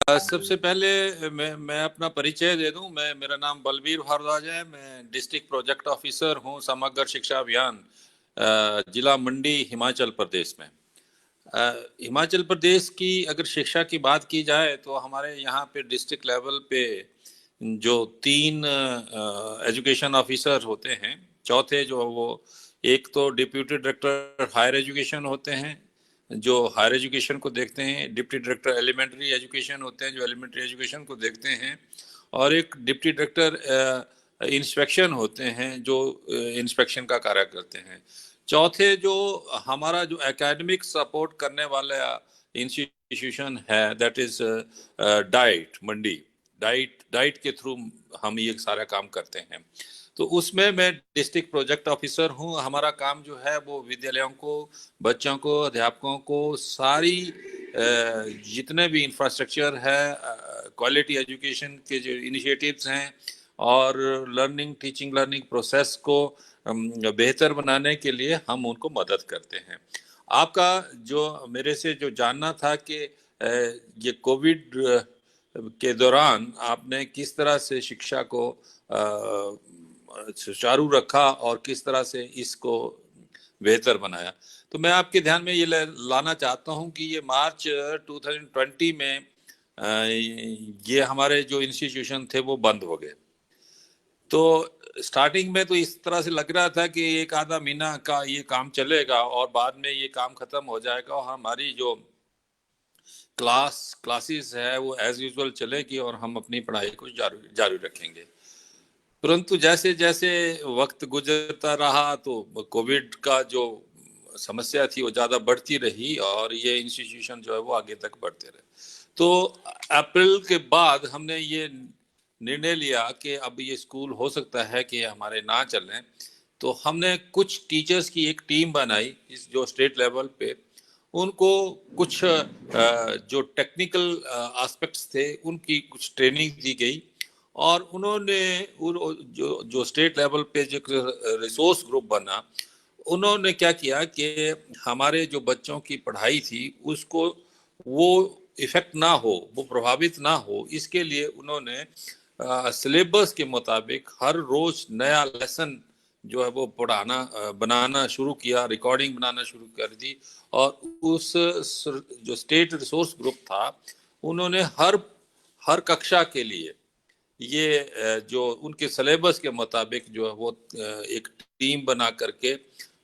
सबसे पहले मैं अपना परिचय दे दूं। मेरा नाम बलबीर भारद्वाज है। मैं डिस्ट्रिक्ट प्रोजेक्ट ऑफिसर हूं समग्र शिक्षा अभियान, जिला मंडी, हिमाचल प्रदेश में। हिमाचल प्रदेश की अगर शिक्षा की बात की जाए तो हमारे यहाँ पे डिस्ट्रिक्ट लेवल पे जो 3 एजुकेशन ऑफिसर होते हैं, चौथे जो वो एक तो डिप्यूटी डायरेक्टर हायर एजुकेशन होते हैं जो हायर एजुकेशन को देखते हैं, डिप्टी डायरेक्टर एलिमेंट्री एजुकेशन होते हैं जो एलिमेंट्री एजुकेशन को देखते हैं, और एक डिप्टी डायरेक्टर इंस्पेक्शन होते हैं जो इंस्पेक्शन का कार्य करते हैं। चौथे जो हमारा जो एकेडमिक सपोर्ट करने वाला इंस्टीट्यूशन है, that is diet Mandi. Diet के थ्रू हम ये सारा काम करते हैं। तो उसमें मैं डिस्ट्रिक्ट प्रोजेक्ट ऑफिसर हूँ। हमारा काम जो है वो विद्यालयों को, बच्चों को, अध्यापकों को सारी जितने भी इंफ्रास्ट्रक्चर है, क्वालिटी एजुकेशन के जो इनिशिएटिव्स हैं और टीचिंग लर्निंग प्रोसेस को बेहतर बनाने के लिए हम उनको मदद करते हैं। आपका जो मेरे से जो जानना था कि ये कोविड के दौरान आपने किस तरह से शिक्षा को सुचारू रखा और किस तरह से इसको बेहतर बनाया, तो मैं आपके ध्यान में ये लाना चाहता हूं कि ये मार्च 2020 में ये हमारे जो इंस्टीट्यूशन थे वो बंद हो गए। तो स्टार्टिंग में तो इस तरह से लग रहा था कि एक आधा महीना का ये काम चलेगा और बाद में ये काम खत्म हो जाएगा और हमारी जो क्लासेस है वो एज यूजुअल चलेगी और हम अपनी पढ़ाई को जारी रखेंगे। परंतु जैसे जैसे वक्त गुजरता रहा तो कोविड का जो समस्या थी वो ज़्यादा बढ़ती रही और ये इंस्टीट्यूशन जो है वो आगे तक बढ़ते रहे। तो अप्रैल के बाद हमने ये निर्णय लिया कि अब ये स्कूल हो सकता है कि हमारे ना चलें। तो हमने कुछ टीचर्स की एक टीम बनाई इस जो स्टेट लेवल पे, उनको कुछ जो टेक्निकल एस्पेक्ट्स थे उनकी कुछ ट्रेनिंग दी गई और उन्होंने जो स्टेट लेवल पे जो रिसोर्स ग्रुप बना, उन्होंने क्या किया कि हमारे जो बच्चों की पढ़ाई थी उसको वो इफेक्ट ना हो, वो प्रभावित ना हो, इसके लिए उन्होंने सिलेबस के मुताबिक हर रोज नया लेसन जो है वो बनाना शुरू किया, रिकॉर्डिंग बनाना शुरू कर दी। और उस जो स्टेट रिसोर्स ग्रुप था उन्होंने हर हर कक्षा के लिए ये जो उनके सिलेबस के मुताबिक जो है वो एक टीम बना करके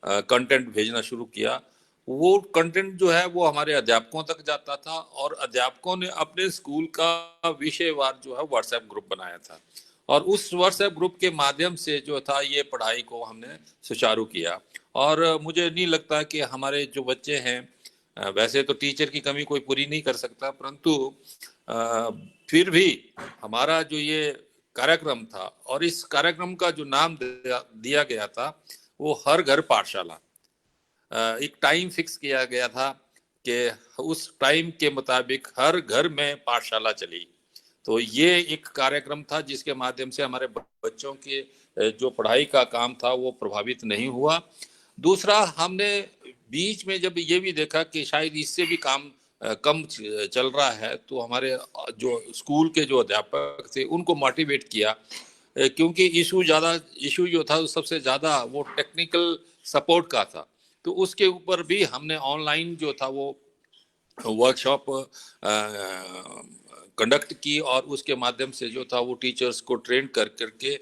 कंटेंट भेजना शुरू किया। वो कंटेंट जो है वो हमारे अध्यापकों तक जाता था और अध्यापकों ने अपने स्कूल का विषयवार जो है व्हाट्सएप ग्रुप बनाया था और उस व्हाट्सएप ग्रुप के माध्यम से जो था ये पढ़ाई को हमने सुचारू किया। और मुझे नहीं लगता कि हमारे जो बच्चे हैं, वैसे तो टीचर की कमी कोई पूरी नहीं कर सकता, परंतु फिर भी हमारा जो ये कार्यक्रम था और इस कार्यक्रम का जो नाम दिया गया था वो हर घर पाठशाला। एक टाइम फिक्स किया गया था कि उस टाइम के मुताबिक हर घर में पाठशाला चली। तो ये एक कार्यक्रम था जिसके माध्यम से हमारे बच्चों के जो पढ़ाई का काम था वो प्रभावित नहीं हुआ। दूसरा, हमने बीच में जब ये भी देखा कि शायद इससे भी काम कम चल रहा है, तो हमारे जो स्कूल के जो अध्यापक थे उनको मोटिवेट किया, क्योंकि इशू जो था सबसे ज़्यादा वो टेक्निकल सपोर्ट का था। तो उसके ऊपर भी हमने ऑनलाइन जो था वो वर्कशॉप कंडक्ट की और उसके माध्यम से जो था वो टीचर्स को ट्रेन करके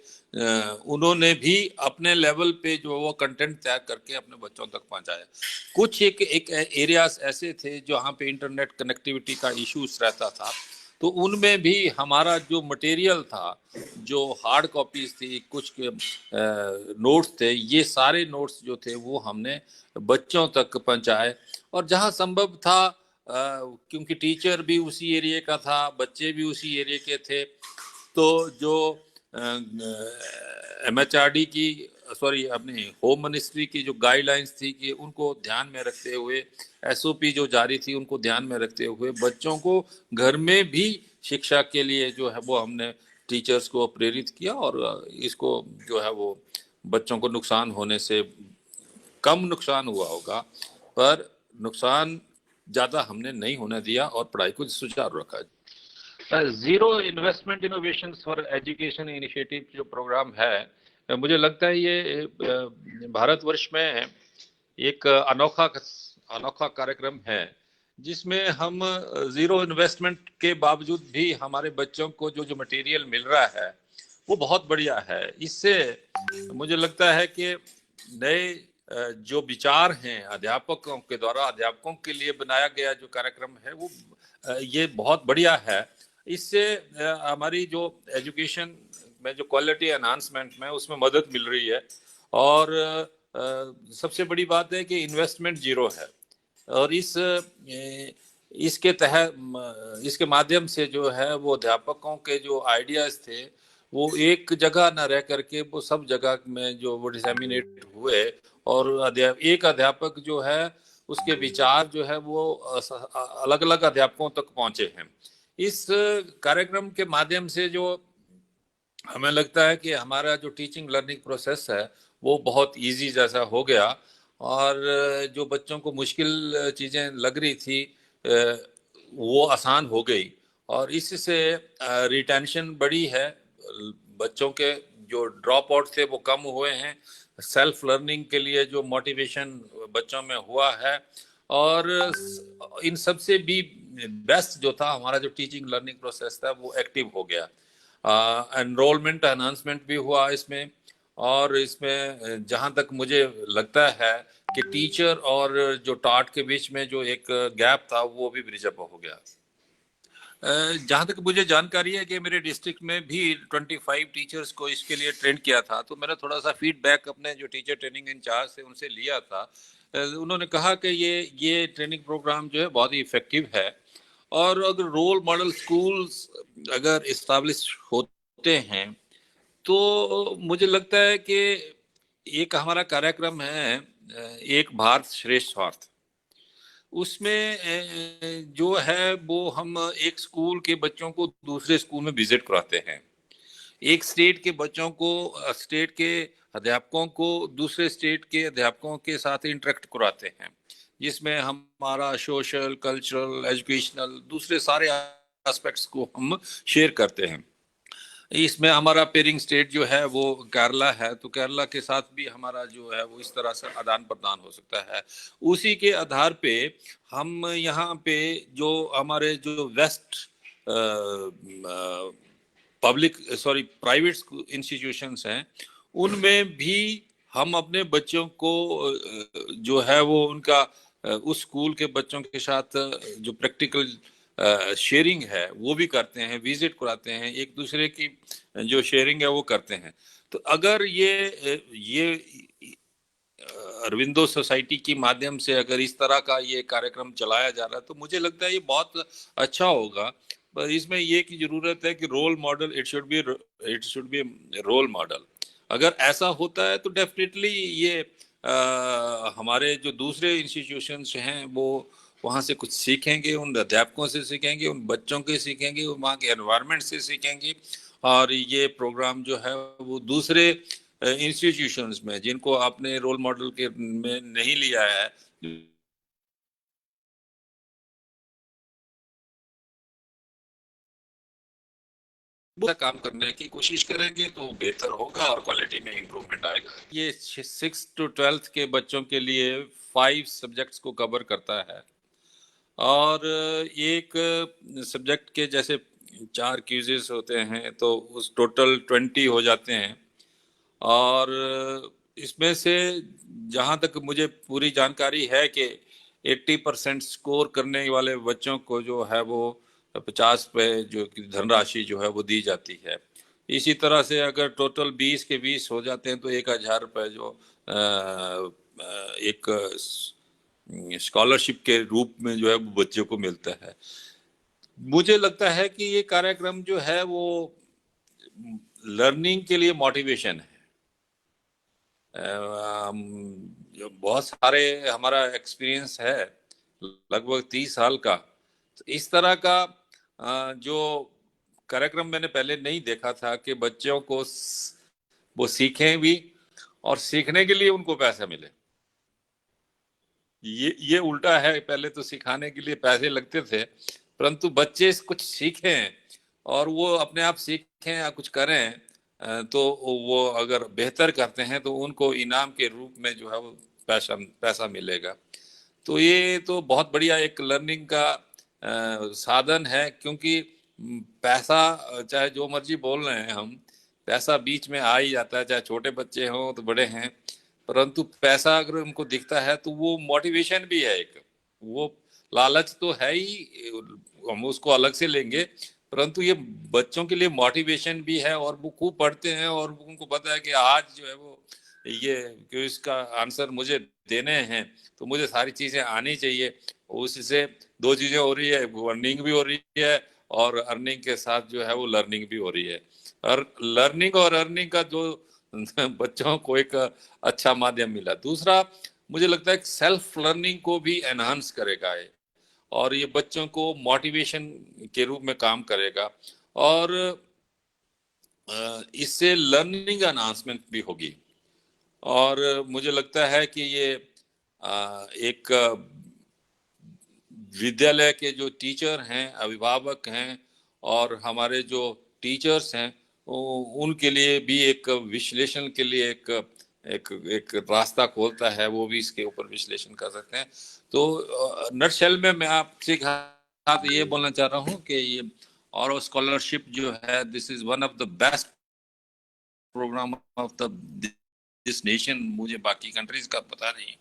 उन्होंने भी अपने लेवल पे जो वो कंटेंट तैयार करके अपने बच्चों तक पहुंचाया। कुछ एक एरियाज ऐसे थे जहाँ पे इंटरनेट कनेक्टिविटी का इश्यूज रहता था, तो उनमें भी हमारा जो मटेरियल था, जो हार्ड कॉपीज थी, कुछ नोट्स थे, ये सारे नोट्स जो थे वो हमने बच्चों तक पहुंचाए। और जहाँ संभव था, क्योंकि टीचर भी उसी एरिया का था, बच्चे भी उसी एरिया के थे, तो जो MHRD की अपनी होम मिनिस्ट्री की जो गाइडलाइंस थी कि उनको ध्यान में रखते हुए, SOP जो जारी थी उनको ध्यान में रखते हुए बच्चों को घर में भी शिक्षा के लिए जो है वो हमने टीचर्स को प्रेरित किया और इसको जो है वो बच्चों को नुकसान होने से कम नुकसान हुआ होगा, पर नुकसान ज़्यादा हमने नहीं होने दिया और पढ़ाई को सुचारू रखा। Zero investment innovation for education initiative जो प्रोग्राम है, मुझे लगता है ये भारतवर्ष में एक अनोखा अनोखा कार्यक्रम है, जिसमें हम जीरो इन्वेस्टमेंट के बावजूद भी हमारे बच्चों को जो जो मटेरियल मिल रहा है वो बहुत बढ़िया है। इससे मुझे लगता है कि नए जो विचार हैं अध्यापकों के द्वारा, अध्यापकों के लिए बनाया गया जो कार्यक्रम है वो ये बहुत बढ़िया है। इससे हमारी जो एजुकेशन में जो क्वालिटी एनहांसमेंट में उसमें मदद मिल रही है। और सबसे बड़ी बात है कि इन्वेस्टमेंट जीरो है, और इसके तहत इसके माध्यम से जो है वो अध्यापकों के जो आइडियाज थे वो एक जगह न रह करके वो सब जगह में जो वो डिसेमिनेट हुए, और एक अध्यापक जो है उसके विचार जो है वो अलग अलग अध्यापकों तक पहुंचे हैं। इस कार्यक्रम के माध्यम से जो हमें लगता है कि हमारा जो टीचिंग लर्निंग प्रोसेस है वो बहुत इजी जैसा हो गया, और जो बच्चों को मुश्किल चीज़ें लग रही थी वो आसान हो गई, और इससे रिटेंशन बढ़ी है। बच्चों के जो ड्रॉप आउट थे वो कम हुए हैं, सेल्फ लर्निंग के लिए जो मोटिवेशन बच्चों में हुआ है, और इन सब से भी बेस्ट जो था हमारा जो टीचिंग लर्निंग प्रोसेस था वो एक्टिव हो गया। एनरोलमेंट एनहांसमेंट भी हुआ इसमें, और इसमें जहाँ तक मुझे लगता है कि टीचर और जो टाट के बीच में जो एक गैप था वो भी ब्रिज अप हो गया। जहाँ तक मुझे जानकारी है कि मेरे डिस्ट्रिक्ट में भी 25 टीचर्स को इसके लिए ट्रेन किया था, तो मैंने थोड़ा सा फीडबैक अपने जो टीचर ट्रेनिंग इंचार्ज थे उनसे लिया था। उन्होंने कहा कि ये ट्रेनिंग प्रोग्राम जो है बहुत ही इफेक्टिव है, और अगर रोल मॉडल स्कूल्स अगर इस्टेब्लिश होते हैं तो मुझे लगता है कि एक हमारा कार्यक्रम है एक भारत श्रेष्ठ भारत, उसमें जो है वो हम एक स्कूल के बच्चों को दूसरे स्कूल में विजिट कराते हैं, एक स्टेट के बच्चों को स्टेट के अध्यापकों को दूसरे स्टेट के अध्यापकों के साथ इंटरेक्ट कराते हैं, जिसमें हमारा सोशल कल्चरल एजुकेशनल दूसरे सारे एस्पेक्ट्स को हम शेयर करते हैं। इसमें हमारा पेयरिंग स्टेट जो है वो केरला है, तो केरला के साथ भी हमारा जो है वो इस तरह से आदान प्रदान हो सकता है। उसी के आधार पे हम यहाँ पे जो हमारे जो वेस्ट पब्लिक प्राइवेट इंस्टीट्यूशंस हैं उनमें भी हम अपने बच्चों को जो है वो उनका उस स्कूल के बच्चों के साथ जो प्रैक्टिकल शेयरिंग है वो भी करते हैं, विजिट कराते हैं, एक दूसरे की जो शेयरिंग है वो करते हैं। तो अगर ये अरविंदो सोसाइटी की माध्यम से अगर इस तरह का ये कार्यक्रम चलाया जा रहा है तो मुझे लगता है ये बहुत अच्छा होगा। पर इसमें ये की जरूरत है कि role model it should be role model. अगर ऐसा होता है तो डेफिनेटली ये हमारे जो दूसरे इंस्टीट्यूशंस हैं वो वहाँ से कुछ सीखेंगे, उन अध्यापकों से सीखेंगे, उन बच्चों के सीखेंगे, वहाँ के एनवायरनमेंट से सीखेंगे, और ये प्रोग्राम जो है वो दूसरे इंस्टीट्यूशंस में जिनको आपने रोल मॉडल के में नहीं लिया है काम करने की कोशिश करेंगे तो बेहतर होगा और क्वालिटी में इंप्रूवमेंट आएगा। ये 6 to 12 के बच्चों के लिए 5 सब्जेक्ट्स को कवर करता है, और एक सब्जेक्ट के जैसे 4 क्विज़ेस होते हैं तो उस टोटल 20 हो जाते हैं, और इसमें से जहाँ तक मुझे पूरी जानकारी है कि 80% स्कोर करने वाले बच्चों को जो है वो 50 पे जो धनराशि जो है वो दी जाती है। इसी तरह से अगर टोटल 20 के 20 हो जाते हैं तो 1000 रुपये जो एक स्कॉलरशिप के रूप में जो है वो बच्चों को मिलता है। मुझे लगता है कि ये कार्यक्रम जो है वो लर्निंग के लिए मोटिवेशन है। जो बहुत सारे हमारा एक्सपीरियंस है लगभग 30 साल का, तो इस तरह का जो कार्यक्रम मैंने पहले नहीं देखा था कि बच्चों को वो सीखें भी और सीखने के लिए उनको पैसा मिले। ये उल्टा है, पहले तो सिखाने के लिए पैसे लगते थे, परंतु बच्चे कुछ सीखें और वो अपने आप सीखें या कुछ करें, तो वो अगर बेहतर करते हैं तो उनको इनाम के रूप में जो है वो पैसा पैसा मिलेगा। तो ये तो बहुत बढ़िया एक लर्निंग का साधन है, क्योंकि पैसा चाहे जो मर्जी बोल रहे हैं हम, पैसा बीच में आ ही जाता है, चाहे छोटे बच्चे हों तो बड़े हैं। परंतु पैसा अगर उनको दिखता है तो वो मोटिवेशन भी है एक, वो लालच तो है ही, हम उसको अलग से लेंगे, परंतु ये बच्चों के लिए मोटिवेशन भी है। और वो खूब पढ़ते हैं और उनको पता है कि आज जो है वो ये कि इसका आंसर मुझे देने हैं, तो मुझे सारी चीजें आनी चाहिए। उससे दो चीजें हो रही है, अर्निंग भी हो रही है और अर्निंग के साथ जो है वो लर्निंग भी हो रही है। और लर्निंग और अर्निंग का जो बच्चों को एक अच्छा माध्यम मिला। दूसरा, मुझे लगता है सेल्फ लर्निंग को भी एनहांस करेगा ये, और ये बच्चों को मोटिवेशन के रूप में काम करेगा। और इससे लर्निंग एनहांसमेंट भी होगी। और मुझे लगता है कि ये एक विद्यालय के जो टीचर हैं, अभिभावक हैं और हमारे जो टीचर्स हैं, उनके लिए भी एक विश्लेषण के लिए एक एक एक रास्ता खोलता है। वो भी इसके ऊपर विश्लेषण कर सकते हैं। तो नटशेल में मैं आपसे साथ ये बोलना चाह रहा हूँ कि ये और स्कॉलरशिप जो है, this is one of the best program of the this nation. मुझे बाकी कंट्रीज का पता नहीं।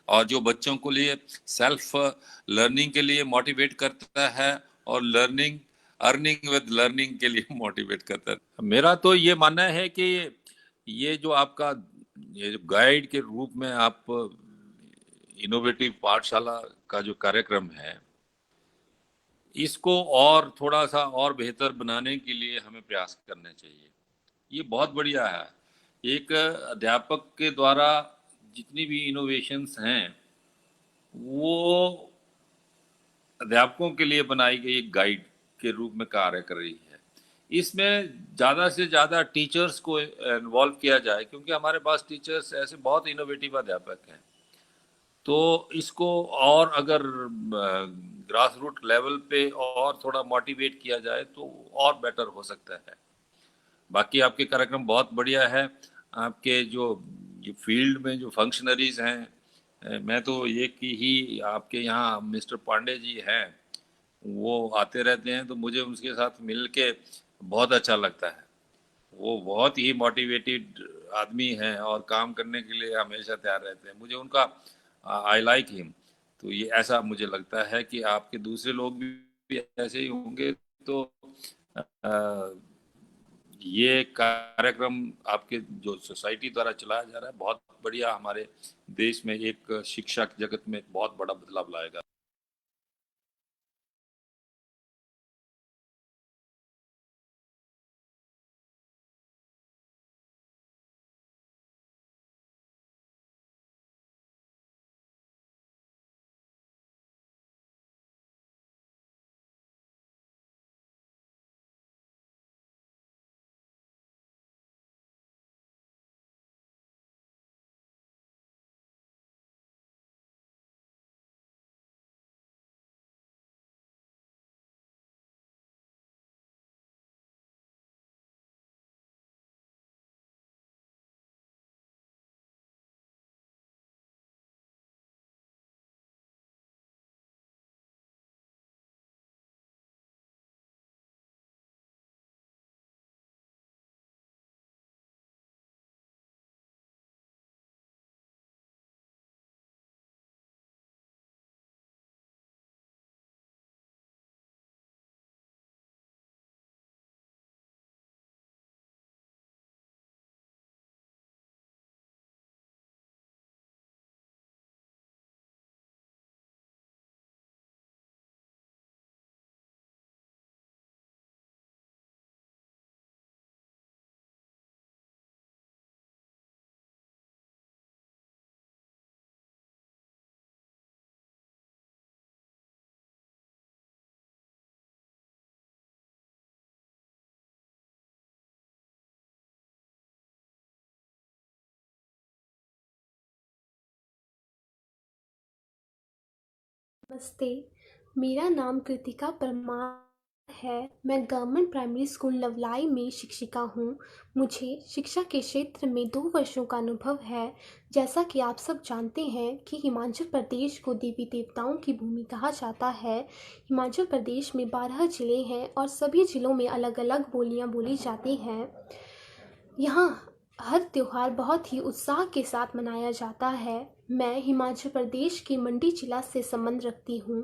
और जो बच्चों को लिए सेल्फ लर्निंग के लिए मोटिवेट करता है और लर्निंग अर्निंग विद लर्निंग के लिए मोटिवेट करता है। मेरा तो ये मानना है कि ये जो आपका ये जो गाइड के रूप में आप इनोवेटिव पाठशाला का जो कार्यक्रम है, इसको और थोड़ा सा और बेहतर बनाने के लिए हमें प्रयास करने चाहिए। ये बहुत बढ़िया है। एक अध्यापक के द्वारा जितनी भी इनोवेशंस हैं, वो अध्यापकों के लिए बनाई गई एक गाइड के रूप में कार्य कर रही है। इसमें ज़्यादा से ज़्यादा टीचर्स को इन्वॉल्व किया जाए, क्योंकि हमारे पास टीचर्स ऐसे बहुत इनोवेटिव अध्यापक हैं। तो इसको और अगर ग्रास रूट लेवल पे और थोड़ा मोटिवेट किया जाए तो और बेटर हो सकता है। बाकी आपके कार्यक्रम बहुत बढ़िया है। आपके जो ये फील्ड में जो फंक्शनरीज हैं, मैं तो ये कि ही आपके यहाँ मिस्टर पांडे जी हैं, वो आते रहते हैं तो मुझे उनके साथ मिल के बहुत अच्छा लगता है। वो बहुत ही मोटिवेटेड आदमी हैं और काम करने के लिए हमेशा तैयार रहते हैं। मुझे उनका आई लाइक हिम। तो ये ऐसा मुझे लगता है कि आपके दूसरे लोग भी ऐसे ही होंगे। तो ये कार्यक्रम आपके जो सोसाइटी द्वारा चलाया जा रहा है बहुत बढ़िया, हमारे देश में एक शिक्षा जगत में बहुत बड़ा बदलाव लाएगा। नमस्ते, मेरा नाम कृतिका परमार है। मैं गवर्नमेंट प्राइमरी स्कूल नवलाई में शिक्षिका हूँ। मुझे शिक्षा के क्षेत्र में 2 वर्षों का अनुभव है। जैसा कि आप सब जानते हैं कि हिमाचल प्रदेश को देवी-देवताओं की भूमि कहा जाता है। हिमाचल प्रदेश में 12 ज़िले हैं और सभी ज़िलों में अलग-अलग बोलियाँ बोली जाती हैं। यहाँ हर त्योहार बहुत ही उत्साह के साथ मनाया जाता है। मैं हिमाचल प्रदेश के मंडी जिला से संबंध रखती हूँ।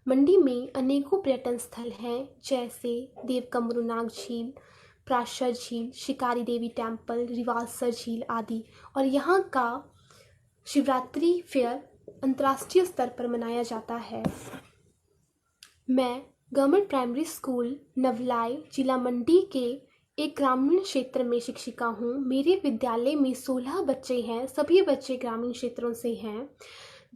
मंडी में अनेकों पर्यटन स्थल हैं, जैसे देवकमरुनाग झील, प्राशर झील, शिकारी देवी टेम्पल, रिवालसर झील आदि। और यहाँ का शिवरात्रि फेयर अंतर्राष्ट्रीय स्तर पर मनाया जाता है। मैं गवर्नमेंट प्राइमरी स्कूल नवलाई, जिला मंडी के एक ग्रामीण क्षेत्र में शिक्षिका हूँ। मेरे विद्यालय में 16 बच्चे हैं, सभी बच्चे ग्रामीण क्षेत्रों से हैं।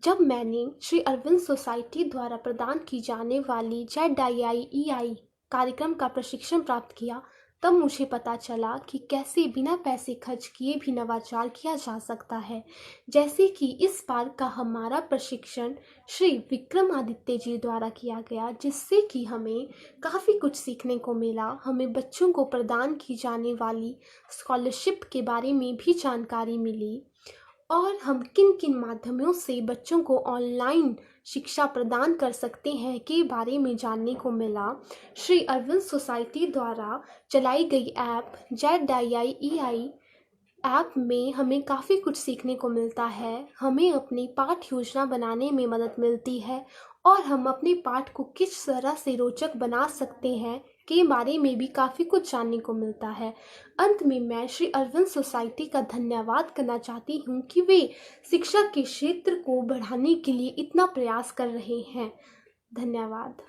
जब मैंने श्री अरविंद सोसाइटी द्वारा प्रदान की जाने वाली ZII कार्यक्रम का प्रशिक्षण प्राप्त किया, तब मुझे पता चला कि कैसे बिना पैसे खर्च किए भी नवाचार किया जा सकता है। जैसे कि इस बार का हमारा प्रशिक्षण श्री विक्रमादित्य जी द्वारा किया गया, जिससे कि हमें काफ़ी कुछ सीखने को मिला। हमें बच्चों को प्रदान की जाने वाली स्कॉलरशिप के बारे में भी जानकारी मिली और हम किन-किन माध्यमों से बच्चों को ऑनलाइन शिक्षा प्रदान कर सकते हैं के बारे में जानने को मिला। श्री अरविंद सोसाइटी द्वारा चलाई गई ऐप ZII ऐप में हमें काफ़ी कुछ सीखने को मिलता है। हमें अपनी पाठ योजना बनाने में मदद मिलती है और हम अपने पाठ को किस तरह से रोचक बना सकते हैं के बारे में भी काफ़ी कुछ जानने को मिलता है। अंत में मैं श्री अरविंद सोसाइटी का धन्यवाद करना चाहती हूँ कि वे शिक्षा के क्षेत्र को बढ़ाने के लिए इतना प्रयास कर रहे हैं। धन्यवाद।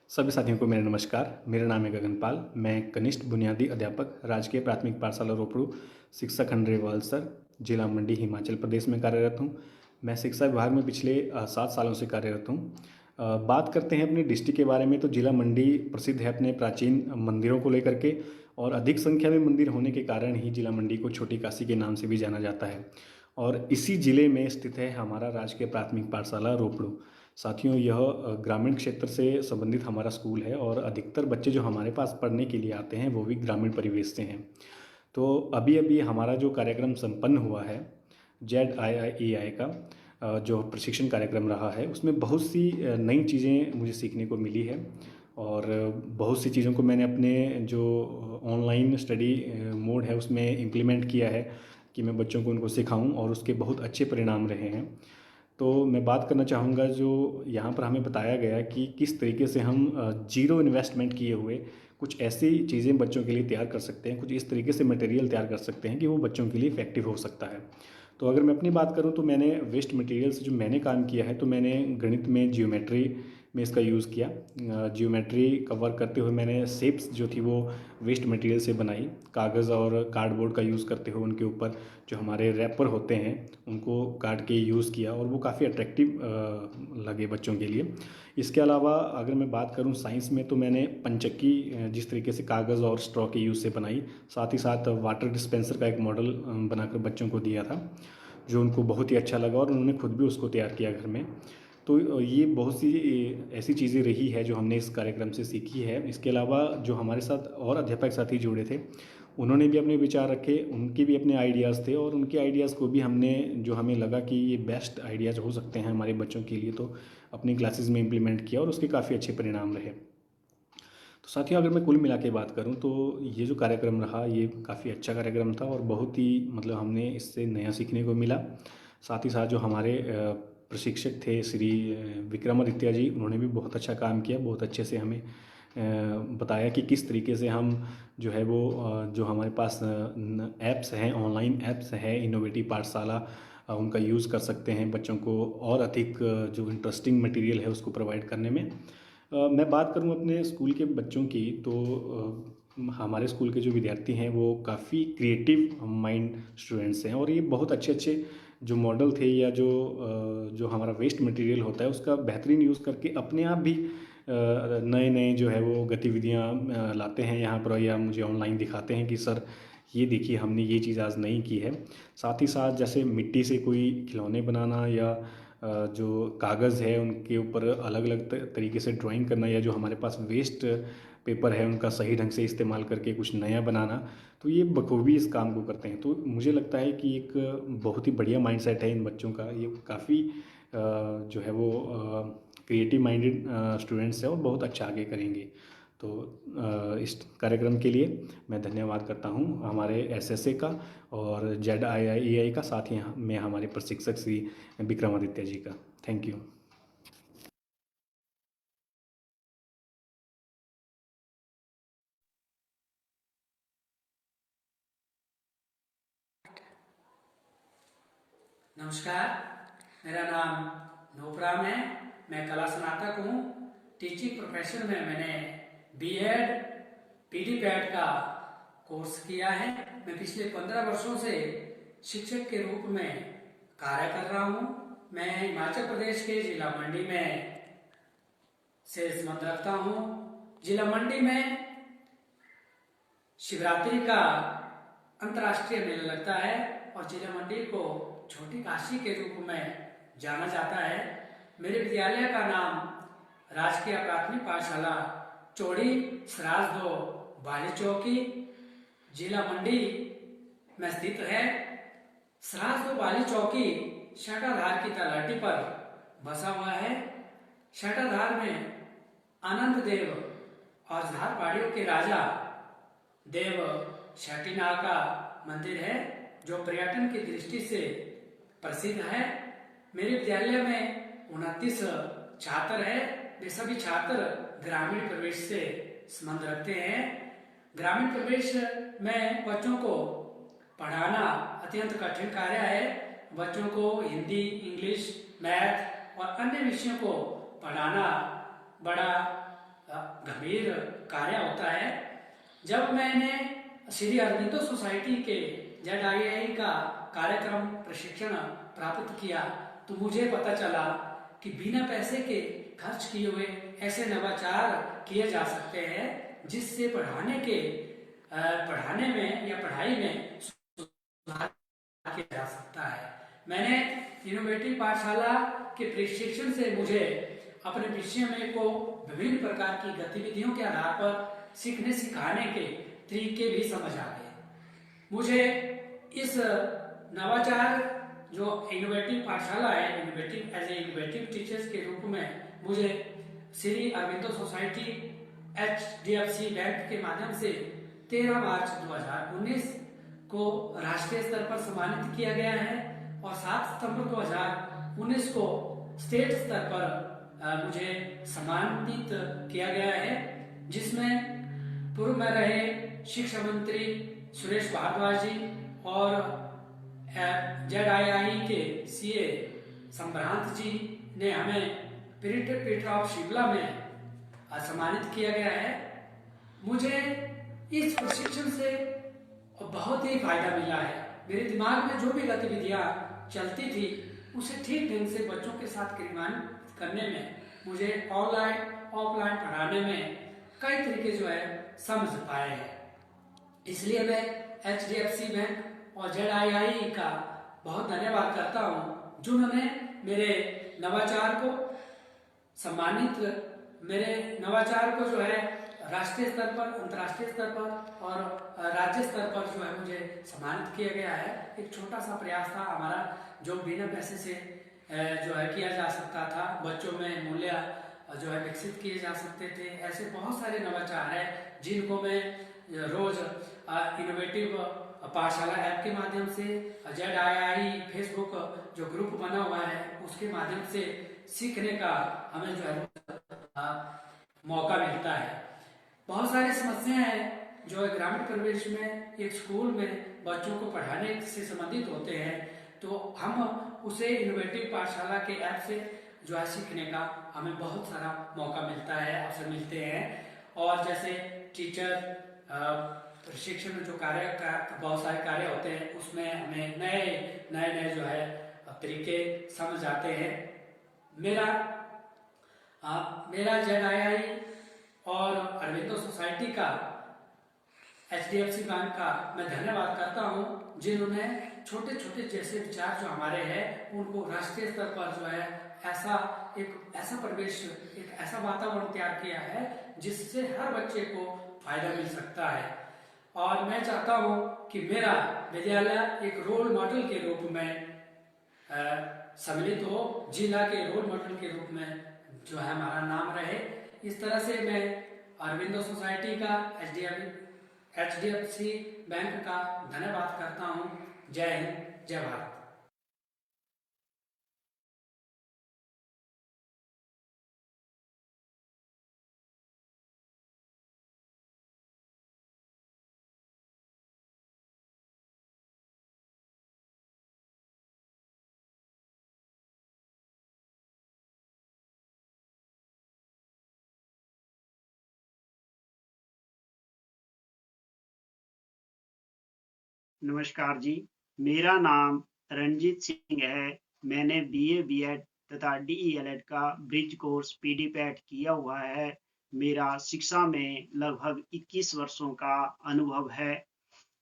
सभी साथियों को मेरा नमस्कार। मेरा नाम है गगनपाल। मैं कनिष्ठ बुनियादी अध्यापक राजकीय प्राथमिक पाठशाला रोपड़ू शिक्षा खंड रिवाल्सर जिला मंडी हिमाचल प्रदेश में कार्यरत हूँ। मैं शिक्षा विभाग में पिछले 7 सालों से कार्यरत हूँ। बात करते हैं अपनी डिस्ट्रिक्ट के बारे में तो जिला मंडी प्रसिद्ध है अपने प्राचीन मंदिरों को लेकर के, और अधिक संख्या में मंदिर होने के कारण ही जिला मंडी को छोटी काशी के नाम से भी जाना जाता है। और इसी जिले में स्थित है हमारा राजकीय प्राथमिक पाठशाला रोपड़ू। साथियों, यह ग्रामीण क्षेत्र से संबंधित हमारा स्कूल है और अधिकतर बच्चे जो हमारे पास पढ़ने के लिए आते हैं वो भी ग्रामीण परिवेश से हैं। तो अभी अभी हमारा जो कार्यक्रम संपन्न हुआ है ZII का जो प्रशिक्षण कार्यक्रम रहा है, उसमें बहुत सी नई चीज़ें मुझे सीखने को मिली है। और बहुत सी चीज़ों को मैंने अपने जो ऑनलाइन स्टडी मोड है उसमें इम्प्लीमेंट किया है कि मैं बच्चों को उनको सिखाऊं, और उसके बहुत अच्छे परिणाम रहे हैं। तो मैं बात करना चाहूँगा जो यहाँ पर हमें बताया गया कि किस तरीके से हम जीरो इन्वेस्टमेंट किए हुए कुछ ऐसी चीज़ें बच्चों के लिए तैयार कर सकते हैं, कुछ इस तरीके से मटेरियल तैयार कर सकते हैं कि वो बच्चों के लिए इफ़ेक्टिव हो सकता है। तो अगर मैं अपनी बात करूँ तो मैंने वेस्ट मटेरियल से जो मैंने काम किया है, तो मैंने गणित में जियोमेट्री में इसका यूज़ किया। जियोमेट्री कवर करते हुए मैंने शेप्स जो थी वो वेस्ट मटेरियल से बनाई, कागज़ और कार्डबोर्ड का यूज़ करते हुए उनके ऊपर जो हमारे रैपर होते हैं उनको काट के यूज़ किया, और वो काफ़ी अट्रैक्टिव लगे बच्चों के लिए। इसके अलावा अगर मैं बात करूं साइंस में, तो मैंने पंचक्की जिस तरीके से कागज़ और स्ट्रॉ के यूज़ से बनाई, साथ ही साथ वाटर डिस्पेंसर का एक मॉडल बनाकर बच्चों को दिया था, जो उनको बहुत ही अच्छा लगा और उन्होंने खुद भी उसको तैयार किया घर में। तो ये बहुत सी ऐसी चीज़ें रही है जो हमने इस कार्यक्रम से सीखी है। इसके अलावा जो हमारे साथ और अध्यापक साथी जुड़े थे, उन्होंने भी अपने विचार रखे, उनके भी अपने आइडियाज़ थे, और उनके आइडियाज़ को भी हमने, जो हमें लगा कि ये बेस्ट आइडियाज़ हो सकते हैं हमारे बच्चों के लिए, तो अपनी क्लासेस में इम्प्लीमेंट किया और उसके काफ़ी अच्छे परिणाम रहे। तो साथियों, अगर मैं कुल मिला के बात करूं तो ये जो कार्यक्रम रहा ये काफ़ी अच्छा कार्यक्रम था, और बहुत ही मतलब हमने इससे नया सीखने को मिला। साथ ही साथ जो हमारे प्रशिक्षक थे श्री विक्रमादित्य जी, उन्होंने भी बहुत अच्छा काम किया, बहुत अच्छे से हमें बताया कि किस तरीके से हम जो है वो जो हमारे पास ऐप्स हैं, ऑनलाइन ऐप्स हैं, इनोवेटिव पाठशाला, उनका यूज़ कर सकते हैं बच्चों को और अधिक जो इंटरेस्टिंग मटेरियल है उसको प्रोवाइड करने में। मैं बात करूं अपने स्कूल के बच्चों की, तो हमारे स्कूल के जो विद्यार्थी हैं वो काफ़ी क्रिएटिव माइंड स्टूडेंट्स हैं, और ये बहुत अच्छे अच्छे जो मॉडल थे या जो हमारा वेस्ट मटेरियल होता है उसका बेहतरीन यूज़ करके अपने आप भी नए नए जो है वो गतिविधियाँ लाते हैं यहाँ पर, या मुझे ऑनलाइन दिखाते हैं कि सर ये देखिए हमने ये चीज़ आज नहीं की है। साथ ही साथ जैसे मिट्टी से कोई खिलौने बनाना, या जो कागज़ है उनके ऊपर अलग अलग तरीके से ड्राइंग करना, या जो हमारे पास वेस्ट पेपर है उनका सही ढंग से इस्तेमाल करके कुछ नया बनाना, तो ये बखूबी इस काम को करते हैं। तो मुझे लगता है कि एक बहुत ही बढ़िया माइंडसेट है इन बच्चों का, ये काफ़ी जो है वो क्रिएटिव माइंडेड स्टूडेंट्स हैं और बहुत अच्छा आगे करेंगे। तो इस कार्यक्रम के लिए मैं धन्यवाद करता हूँ हमारे एसएसए का और ZIIEI का, साथ ही में हमारे प्रशिक्षक श्री विक्रमादित्य जी का। Thank you. नमस्कार, मेरा नाम नूपराम है। मैं कला स्नातक हूँ। टीचिंग प्रोफेशन में मैंने बीएड पीडीपैड का कोर्स किया है। मैं पिछले 15 वर्षों से शिक्षक के रूप में कार्य कर रहा हूँ। मैं हिमाचल प्रदेश के जिला मंडी में से संबंध रखता हूँ। जिला मंडी में शिवरात्रि का अंतर्राष्ट्रीय मेला लगता है और जिला मंडी को छोटी काशी के रूप में जाना जाता है। मेरे विद्यालय का नाम राजकीय प्राथमिक पाठशाला चौड़ी सराज 2 बाली चौकी जिला मंडी में स्थित है। सराज 2 बाली चौकी शाटाधार की तलहटी पर बसा हुआ है। शाटाधार में आनंद देव और झार पहाड़ियों के राजा देव शाटीनाग का मंदिर है, जो पर्यटन की दृष्टि से प्रसिद्ध है। मेरे विद्यालय में 29 छात्र है। वे सभी छात्र ग्रामीण प्रवेश से संबंध रखते हैं। ग्रामीण प्रवेश में बच्चों को पढ़ाना अत्यंत कठिन कार्य है। बच्चों को हिंदी, इंग्लिश, मैथ और अन्य विषयों को पढ़ाना बड़ा गंभीर कार्य होता है। जब मैंने श्री अरविंदो सोसाइटी के ZIII का कार्यक्रम प्रशिक्षण प्राप्त किया तो मुझे पता चला कि बिना पैसे के खर्च किए हुए ऐसे नवाचार किए जा सकते हैं जिससे पढ़ाने में या पढ़ाई में सुधार किया जा सकता है। मैंने इनोवेटिव पाठशाला के प्रशिक्षण से मुझे अपने विषय में को विभिन्न प्रकार की गतिविधियों के आधार पर सीखने सिखाने के तरीके भी समझ आ गए। मुझे इस नवाचार जो इनोवेटिव पाठशाला है, इनोवेटिव टीचर्स के रूप में मुझे Shri Aurobindo society HDFC bank के माध्यम से 13 मार्च 2019 को राष्ट्रीय स्तर पर सम्मानित किया गया है और 7 सितंबर 2019 को स्टेट स्तर पर मुझे सम्मानित किया गया है, जिसमें पूर्व में रहे शिक्षा मंत्री सुरेश भारद्वाज जी और ZII के CA संभ्रांत जी ने हमें पीटर ऑफ शिमला में सम्मानित किया गया है। मुझे इस प्रशिक्षण से बहुत ही फायदा मिला है। मेरे दिमाग में जो भी गतिविधियां चलती थी उसे ठीक ढंग से बच्चों के साथ क्रियान्वित करने में, मुझे ऑनलाइन ऑफलाइन पढ़ाने में कई तरीके जो है समझ पाए हैं। इसलिए मैं HDFC बैंक और ZII का बहुत धन्यवाद करता हूँ, जिन्होंने मेरे नवाचार को जो है राष्ट्रीय स्तर पर, अंतर्राष्ट्रीय स्तर पर और राज्य स्तर पर जो है मुझे सम्मानित किया गया है। एक छोटा सा प्रयास था हमारा, जो बिना पैसे से जो है किया जा सकता था। बच्चों में मूल्य जो है विकसित किए जा सकते थे। ऐसे बहुत सारे नवाचार हैं जिनको मैं रोज इनोवेटिव पाठशाला ऐप के माध्यम से, ZII फेसबुक जो ग्रुप बना हुआ है उसके माध्यम से सीखने का हमें जो है मौका मिलता है। बहुत सारी समस्याएं हैं जो ग्रामीण परिवेश में एक स्कूल में बच्चों को पढ़ाने से संबंधित होते हैं, तो हम उसे इनोवेटिव पाठशाला के ऐप से जो है सीखने का हमें बहुत सारा मौका मिलता है, अवसर मिलते हैं। और जैसे टीचर प्रशिक्षण जो बहुत सारे कार्य होते हैं उसमें हमें नए जो है तरीके समझ आते हैं। मेरा ZII और अरविंदो सोसाइटी का, HDFC बैंक का मैं धन्यवाद करता हूं, जिन्होंने छोटे छोटे जैसे विचार जो हमारे हैं उनको राष्ट्रीय स्तर पर जो है ऐसा परिवेश, एक ऐसा वातावरण तैयार किया है जिससे हर बच्चे को फायदा मिल सकता है। और मैं चाहता हूं कि मेरा विद्यालय एक रोल मॉडल के रूप में सम्मिलित हो, जिला के रोल मॉडल के रूप में जो है हमारा नाम रहे। इस तरह से मैं अरविंदो सोसाइटी का, HDFC बैंक का धन्यवाद करता हूं। जय हिंद, जय भारत। नमस्कार जी, मेरा नाम रणजीत सिंह है। मैंने BA BEd तथा DELED का ब्रिज कोर्स PD पैट किया हुआ है। मेरा शिक्षा में लगभग 21 वर्षों का अनुभव है।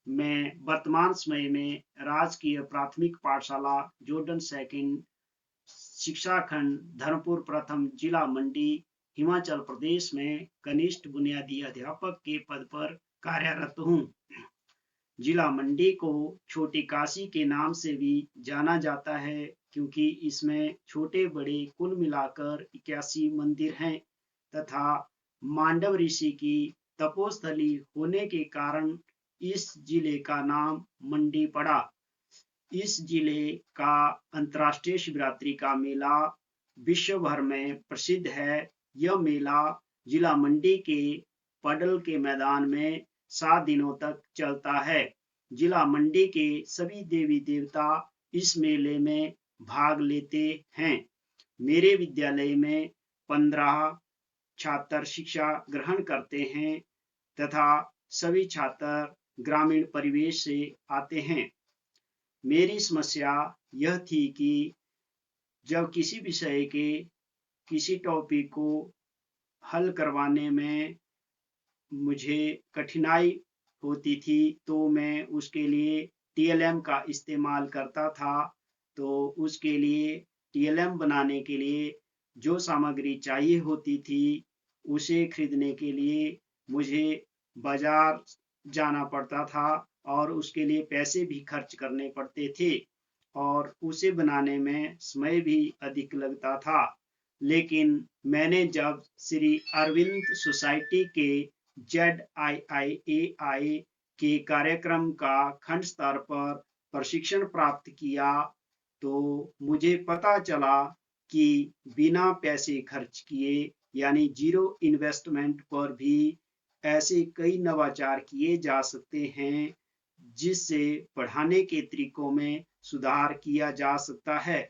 मैं वर्तमान समय में राजकीय प्राथमिक पाठशाला जोर्डन सेकंड शिक्षा खंड धर्मपुर प्रथम जिला मंडी हिमाचल प्रदेश में कनिष्ठ बुनियादी अध्यापक के पद पर कार्यरत हूँ। जिला मंडी को छोटी काशी के नाम से भी जाना जाता है, क्योंकि इसमें छोटे बड़े कुल मिलाकर 81 मंदिर हैं तथा मांडव ऋषि की तपोस्थली होने के कारण इस जिले का नाम मंडी पड़ा। इस जिले का अंतर्राष्ट्रीय शिवरात्रि का मेला विश्व भर में प्रसिद्ध है। यह मेला जिला मंडी के पडल के मैदान में 7 दिनों तक चलता है। जिला मंडी के सभी देवी देवता इस मेले में भाग लेते हैं। मेरे विद्यालय में 15 छात्र शिक्षा ग्रहण करते हैं तथा सभी छात्र ग्रामीण परिवेश से आते हैं। मेरी समस्या यह थी कि जब किसी विषय के किसी टॉपिक को हल करवाने में मुझे कठिनाई होती थी, तो मैं उसके लिए TLM का इस्तेमाल करता था। तो उसके लिए TLM बनाने के लिए जो सामग्री चाहिए होती थी उसे खरीदने के लिए मुझे बाजार जाना पड़ता था और उसके लिए पैसे भी खर्च करने पड़ते थे और उसे बनाने में समय भी अधिक लगता था। लेकिन मैंने जब श्री अरविंद सोसाइटी के ZIIAI के कार्यक्रम का खंड स्तर पर प्रशिक्षण प्राप्त किया तो मुझे पता चला कि बिना पैसे खर्च किए यानी जीरो इन्वेस्टमेंट पर भी ऐसे कई नवाचार किए जा सकते हैं जिससे पढ़ाने के तरीकों में सुधार किया जा सकता है।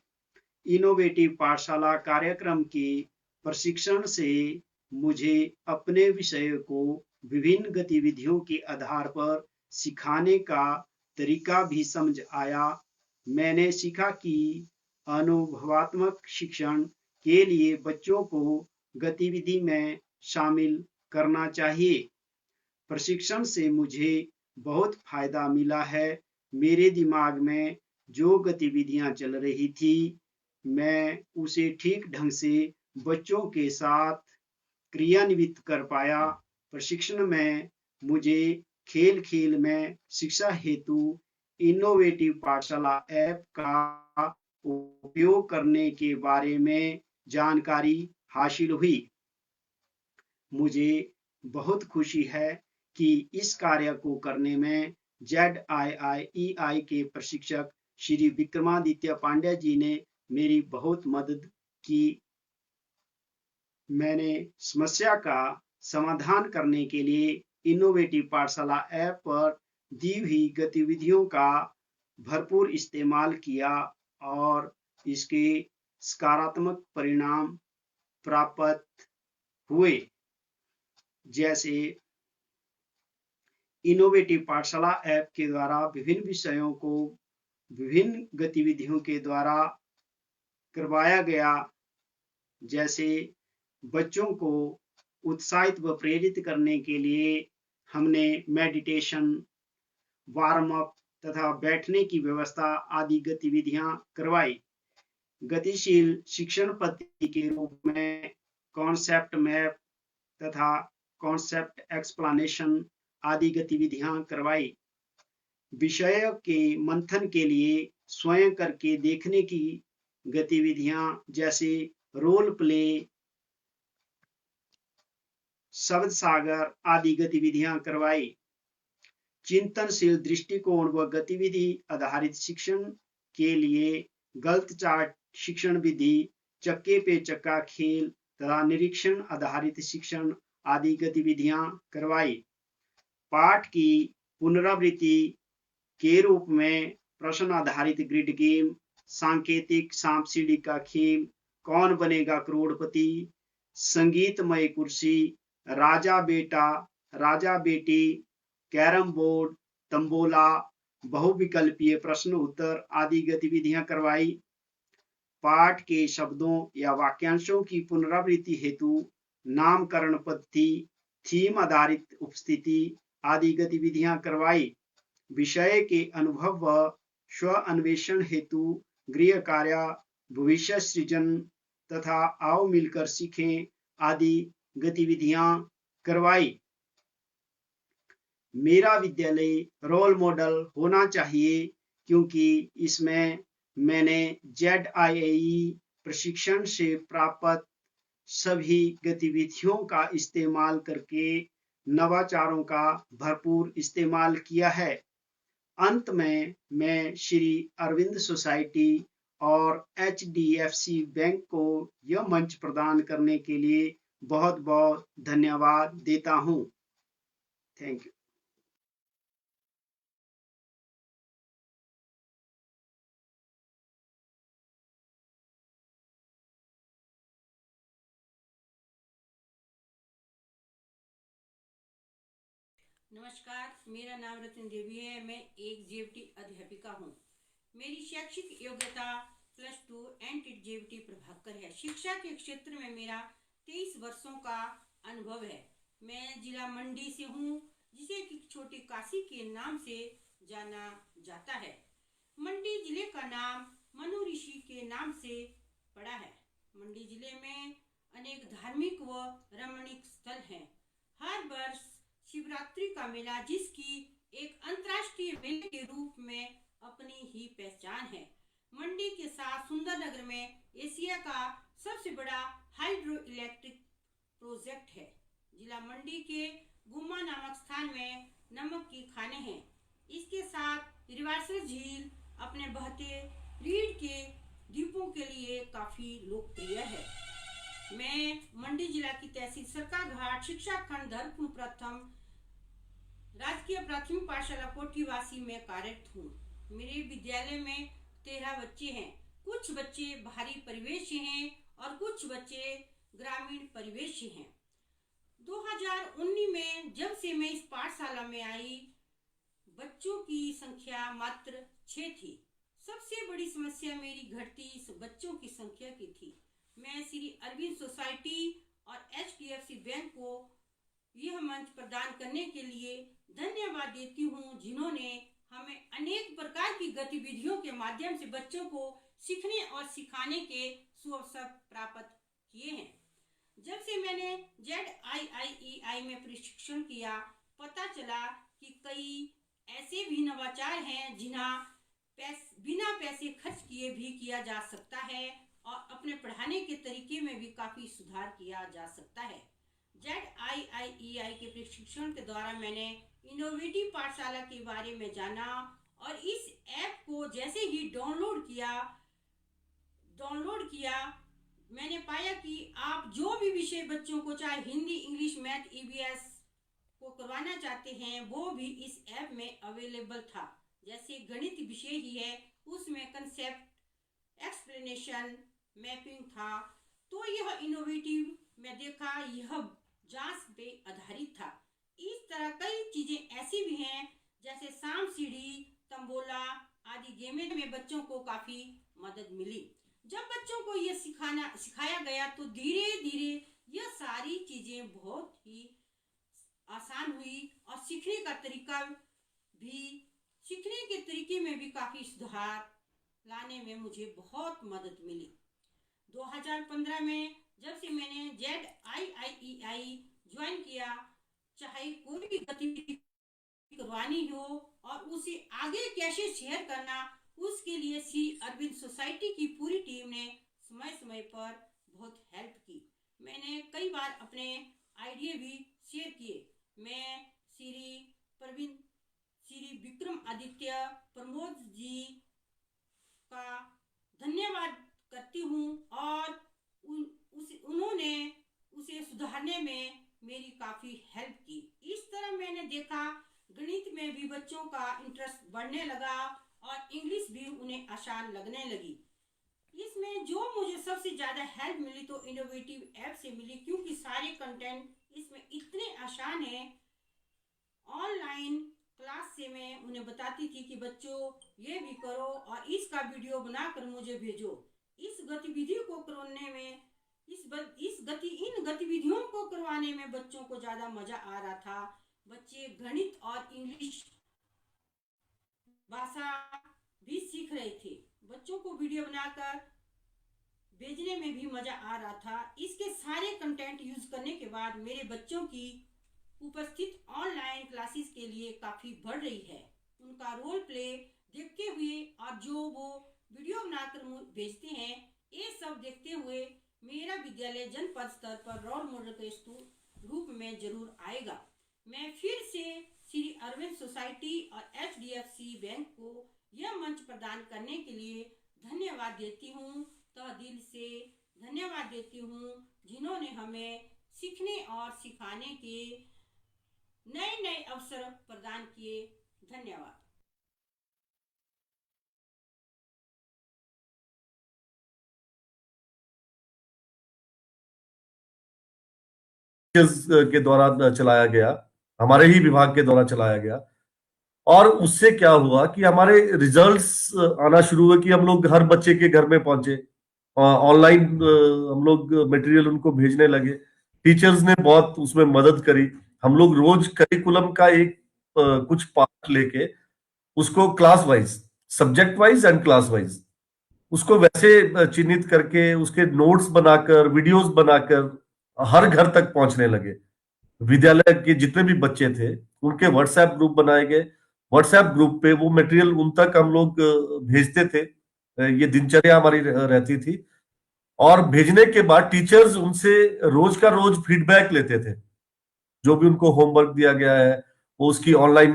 इनोवेटिव पाठशाला कार्यक्रम के प्रशिक्षण से मुझे अपने विषय को विभिन्न गतिविधियों के आधार पर सिखाने का तरीका भी समझ आया। मैंने सीखा कि अनुभवात्मक शिक्षण के लिए बच्चों को गतिविधि में शामिल करना चाहिए। प्रशिक्षण से मुझे बहुत फायदा मिला है। मेरे दिमाग में जो गतिविधियां चल रही थी मैं उसे ठीक ढंग से बच्चों के साथ क्रियान्वित कर पाया। प्रशिक्षण में मुझे खेल खेल में शिक्षा हेतु इनोवेटिव पाठशाला ऐप का उपयोग करने के बारे में जानकारी हासिल हुई। मुझे बहुत खुशी है कि इस कार्य को करने में ZIIEI के प्रशिक्षक श्री विक्रमादित्य पांड्या जी ने मेरी बहुत मदद की। मैंने समस्या का समाधान करने के लिए इनोवेटिव पाठशाला ऐप पर दी हुई गतिविधियों का भरपूर इस्तेमाल किया और इसके सकारात्मक परिणाम प्राप्त हुए। जैसे इनोवेटिव पाठशाला ऐप के द्वारा विभिन्न विषयों को विभिन्न गतिविधियों के द्वारा करवाया गया। जैसे बच्चों को उत्साहित व प्रेरित करने के लिए हमने मेडिटेशन, वार्म अप तथा बैठने की व्यवस्था आदि गतिविधियां करवाई। गतिशील शिक्षण पद्धति के रूप में कॉन्सेप्ट मैप तथा कॉन्सेप्ट एक्सप्लेनेशन आदि गतिविधियां करवाई। विषय के मंथन के लिए स्वयं करके देखने की गतिविधियां जैसे रोल प्ले, शब्द सागर आदि गतिविधियां करवाई। चिंतनशील दृष्टिकोण व गतिविधि आधारित शिक्षण के लिए गलत चार्ट शिक्षण विधि, चक्के पे चक्का खेल तथा निरीक्षण आधारित शिक्षण आदि गतिविधियां करवाई। पाठ की पुनरावृत्ति के रूप में प्रश्न आधारित ग्रिड गेम, सांकेतिक सांप सीढ़ी का खेल, कौन बनेगा करोड़पति, संगीतमय कुर्सी, राजा बेटा, राजा बेटी, कैरम बोर्ड, तंबोला, बहुविकल्पीय प्रश्न उत्तर आदि गतिविधियां करवाई। पाठ के शब्दों या वाक्यांशों की पुनरावृत्ति हेतु नामकरण पद्धति, थीम आधारित उपस्थिति आदि गतिविधियां करवाई। विषय के अनुभव व स्व अन्वेषण हेतु गृह कार्य, भविष्य सृजन तथा आओ मिलकर सीखें आदि गतिविधियां करवाई। मेरा विद्यालय रोल मॉडल होना चाहिए क्योंकि इसमें मैंने ZIIE प्रशिक्षण से प्राप्त सभी गतिविधियों का इस्तेमाल करके नवाचारों का भरपूर इस्तेमाल किया है। अंत में मैं श्री अरविंद सोसाइटी और HDFC बैंक को यह मंच प्रदान करने के लिए बहुत बहुत धन्यवाद देता हूँ। Thank you. नमस्कार, मेरा नाम रतन देवी है। मैं एक JVT अध्यापिका हूँ। मेरी शैक्षिक योग्यता +2 एंड JVT प्रभाकर है। शिक्षा के क्षेत्र में मेरा 23 वर्षों का अनुभव है। मैं जिला मंडी से हूँ, जिसे कि छोटी काशी के नाम से जाना जाता है। मंडी जिले का नाम मनु ऋषि के नाम से पड़ा है। मंडी जिले में अनेक धार्मिक व रमणीक स्थल हैं। हर वर्ष शिवरात्रि का मेला, जिसकी एक अंतर्राष्ट्रीय मेले के रूप में अपनी ही पहचान है। मंडी के साथ सुंदरनगर में एशिया का सबसे बड़ा हाइड्रो इलेक्ट्रिक प्रोजेक्ट है। जिला मंडी के गुम्मा नामक स्थान में नमक की खाने हैं। इसके साथ रिवासर झील अपने बहते रीढ़ के द्वीपों के लिए काफी लोकप्रिय है। मैं मंडी जिला की तहसील सरकाघाट शिक्षा खंड धर्मपुर प्रथम राजकीय प्राथमिक पाठशाला कोठीवासी में कार्यरत हूँ। मेरे विद्यालय में 13 बच्चे हैं। कुछ बच्चे बाहरी परिवेश से हैं और कुछ बच्चे ग्रामीण परिवेश से हैं। 2019 में जब से मैं इस पाठशाला में आई, बच्चों की संख्या मात्र 6 थी। सबसे बड़ी समस्या मेरी घटती बच्चों की संख्या की थी। मैं श्री अरविंद सोसाइटी और HDFC बैंक को यह मंच प्रदान करने के लिए धन्यवाद देती हूँ, जिन्होंने हमें अनेक प्रकार की गतिविधियों के माध्यम से बच्चों को सीखने और सिखाने के सुअवसर प्राप्त किए हैं। जब से मैंने ZIIEI में प्रशिक्षण किया, पता चला कि कई ऐसे भी नवाचार हैं जिन्हें बिना पैसे खर्च किए भी किया जा सकता है और अपने पढ़ाने के तरीके में भी काफी सुधार किया जा सकता है। ZIIEI के प्रशिक्षण के द्वारा मैंने इनोवेटिव पाठशाला के बारे में जाना और इस ऐप को जैसे ही डाउनलोड किया मैंने पाया कि आप जो भी विषय बच्चों को चाहे हिंदी, इंग्लिश, मैथ, EVS को करवाना चाहते हैं वो भी इस ऐप में अवेलेबल था। जैसे गणित विषय ही है, उसमें कंसेप्ट, एक्सप्लेनेशन, मैपिंग था। तो यह इनोवेटिव मैं देखा यह जांच पे आधारित था। इस तरह कई चीजें ऐसी भी हैं जैसे सांप सीढ़ी, तंबोला आदि गेमें में बच्चों को काफी मदद मिली। जब बच्चों को यह सिखाया गया तो धीरे धीरे यह सारी चीजें बहुत ही आसान हुई और सीखने के तरीके में भी काफी सुधार लाने में मुझे बहुत मदद मिली। 2015 में जब से मैंने ZIIEI ज्वाइन किया, चाहे कोई भी गतिविधि करवानी हो और उसे आगे कैसे शेयर करना, उसके लिए श्री अरविंद सोसाइटी की पूरी टीम ने समय समय पर बहुत हेल्प की। मैंने कई बार अपने आइडिया भी शेयर किए। मैं श्री विक्रम आदित्य प्रमोद जी का धन्यवाद करती हूँ और उन्होंने उसे सुधारने में मेरी काफी हेल्प की। इस तरह मैंने देखा गणित में भी बच्चों का इंटरेस्ट बढ़ने लगा और इंग्लिश भी उन्हें आसान लगने लगी। इसमें जो मुझे सबसे ज्यादा हेल्प मिली तो इनोवेटिव ऐप से मिली, क्योंकि सारे कंटेंट इसमें इतने आसान हैं। ऑनलाइन क्लास से मैं उन्हें बताती थी कि बच्चों ये भी करो और इसका वीडियो बनाकर मुझे भेजो। इस गतिविधि को करने में इन गतिविधियों को करवाने में बच्चों को ज्यादा मजा आ रहा था। बच्चे गणित और इंग्लिश भाषा भी सीख रहे थे। बच्चों को वीडियो बनाकर भेजने में भी मजा आ रहा था। इसके सारे कंटेंट यूज करने के बाद मेरे बच्चों की उपस्थित ऑनलाइन क्लासेस के लिए काफी बढ़ रही है। उनका रोल प्ले देखते हुए और जो वो वीडियो बनाकर भेजते हैं, ये सब देखते हुए मेरा विद्यालय जनपद स्तर पर रोल मॉडल के रूप में जरूर आएगा। मैं फिर से श्री अरविंद सोसाइटी और HDFC बैंक को यह मंच प्रदान करने के लिए धन्यवाद देती हूँ, तहे दिल से धन्यवाद देती हूँ, जिन्होंने हमें सीखने और सिखाने के नए अवसर प्रदान किए। धन्यवाद। के द्वारा चलाया गया, हमारे ही विभाग के द्वारा चलाया गया। और उससे क्या हुआ कि हमारे रिजल्ट्स आना शुरू हुए कि हम लोग हर बच्चे के घर में पहुंचे, ऑनलाइन हम लोग मटेरियल उनको भेजने लगे। टीचर्स ने बहुत उसमें मदद करी। हम लोग रोज करिकुलम का एक कुछ पार्ट लेके उसको class wise, subject wise and class wise उसको वैसे चिन्हित करके उसके नोट्स बनाकर, वीडियोस बनाकर हर घर तक पहुंचने लगे। विद्यालय के जितने भी बच्चे थे उनके व्हाट्सएप ग्रुप बनाए गए। व्हाट्सएप ग्रुप पे वो मटेरियल उन तक हम लोग भेजते थे। ये दिनचर्या हमारी रहती थी। और भेजने के बाद टीचर्स उनसे रोज का रोज फीडबैक लेते थे। जो भी उनको होमवर्क दिया गया है वो उसकी ऑनलाइन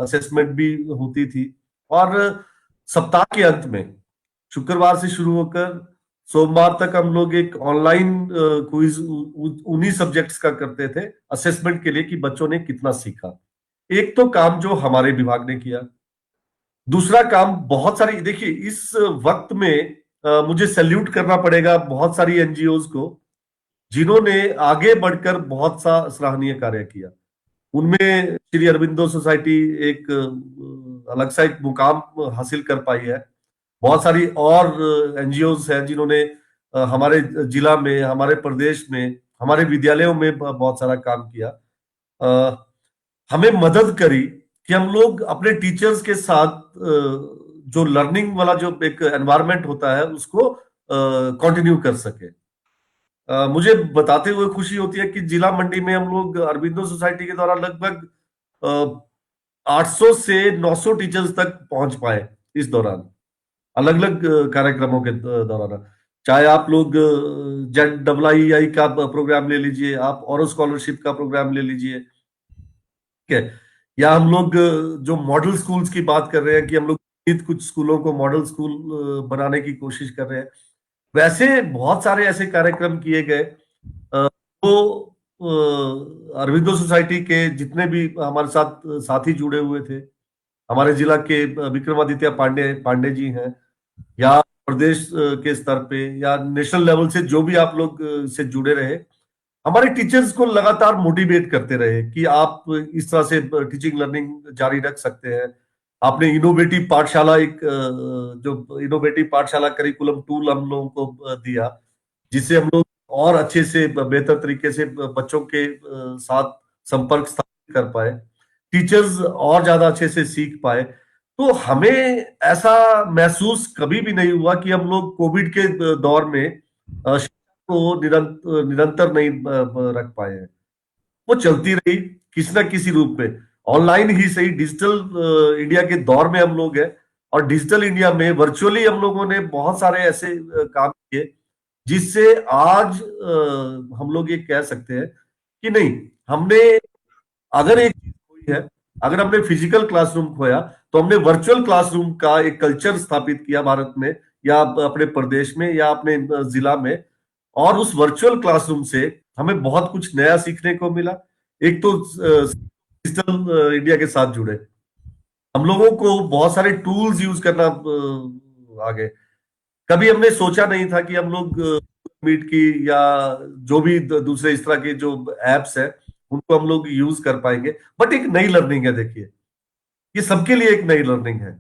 असेसमेंट भी होती थी। और सप्ताह के अंत में शुक्रवार से शुरू होकर सोमवार तक हम लोग एक ऑनलाइन क्विज उन्हीं सब्जेक्ट्स का करते थे असेसमेंट के लिए कि बच्चों ने कितना सीखा। एक तो काम जो हमारे विभाग ने किया, दूसरा काम बहुत सारी, देखिए इस वक्त में मुझे सैल्यूट करना पड़ेगा बहुत सारी एनजीओज को जिन्होंने आगे बढ़कर बहुत सा सराहनीय कार्य किया। उनमें श्री अरबिंदो सोसाइटी एक अलग सा एक मुकाम हासिल कर पाई है। बहुत सारी और एनजीओज हैं जिन्होंने हमारे जिला में, हमारे प्रदेश में, हमारे विद्यालयों में बहुत सारा काम किया, हमें मदद करी कि हम लोग अपने टीचर्स के साथ जो लर्निंग वाला जो एक एनवायरनमेंट होता है उसको कंटिन्यू कर सके। मुझे बताते हुए खुशी होती है कि जिला मंडी में हम लोग अरबिंदो सोसाइटी के द्वारा लगभग 800 से 900 टीचर्स तक पहुंच पाए इस दौरान, अलग अलग कार्यक्रमों के दौरान। चाहे आप लोग ZEEI का प्रोग्राम ले लीजिए, आप और स्कॉलरशिप का प्रोग्राम ले लीजिए, ठीक है, या हम लोग जो मॉडल स्कूल्स की बात कर रहे हैं कि हम लोग कुछ स्कूलों को मॉडल स्कूल बनाने की कोशिश कर रहे हैं, वैसे बहुत सारे ऐसे कार्यक्रम किए गए। तो अरबिंदो सोसाइटी के जितने भी हमारे साथ साथी जुड़े हुए थे, हमारे जिला के विक्रमादित्य पांडे जी हैं, या प्रदेश के स्तर पे या नेशनल लेवल से जो भी आप लोग से जुड़े रहे, हमारे टीचर्स को लगातार मोटिवेट करते रहे कि आप इस तरह से टीचिंग लर्निंग जारी रख सकते हैं। आपने इनोवेटिव पाठशाला, एक जो इनोवेटिव पाठशाला करिकुलम टूल हम लोगों को दिया, जिससे हम लोग और अच्छे से बेहतर तरीके से बच्चों के साथ संपर्क स्थापित कर पाए, टीचर्स और ज्यादा अच्छे से सीख पाए। तो हमें ऐसा महसूस कभी भी नहीं हुआ कि हम लोग कोविड के दौर में शिक्षा को निरंतर नहीं रख पाए हैं। वो चलती रही किसी ना किसी रूप में, ऑनलाइन ही सही, डिजिटल इंडिया के दौर में हम लोग हैं, और डिजिटल इंडिया में वर्चुअली हम लोगों ने बहुत सारे ऐसे काम किए जिससे आज हम लोग ये कह सकते हैं कि नहीं, हमने अगर एक चीज खोई है, अगर हमने फिजिकल क्लासरूम खोया तो हमने वर्चुअल क्लासरूम का एक कल्चर स्थापित किया भारत में, या अपने प्रदेश में, या अपने जिला में। और उस वर्चुअल क्लासरूम से हमें बहुत कुछ नया सीखने को मिला। एक तो डिजिटल इंडिया के साथ जुड़े, हम लोगों को बहुत सारे टूल्स यूज करना आ गए। कभी हमने सोचा नहीं था कि हम लोग मीट की या जो भी दूसरे इस तरह के जो एप्स है उनको हम लोग यूज कर पाएंगे। बट एक नई लर्निंग है, देखिए ये सबके लिए एक नई लर्निंग है,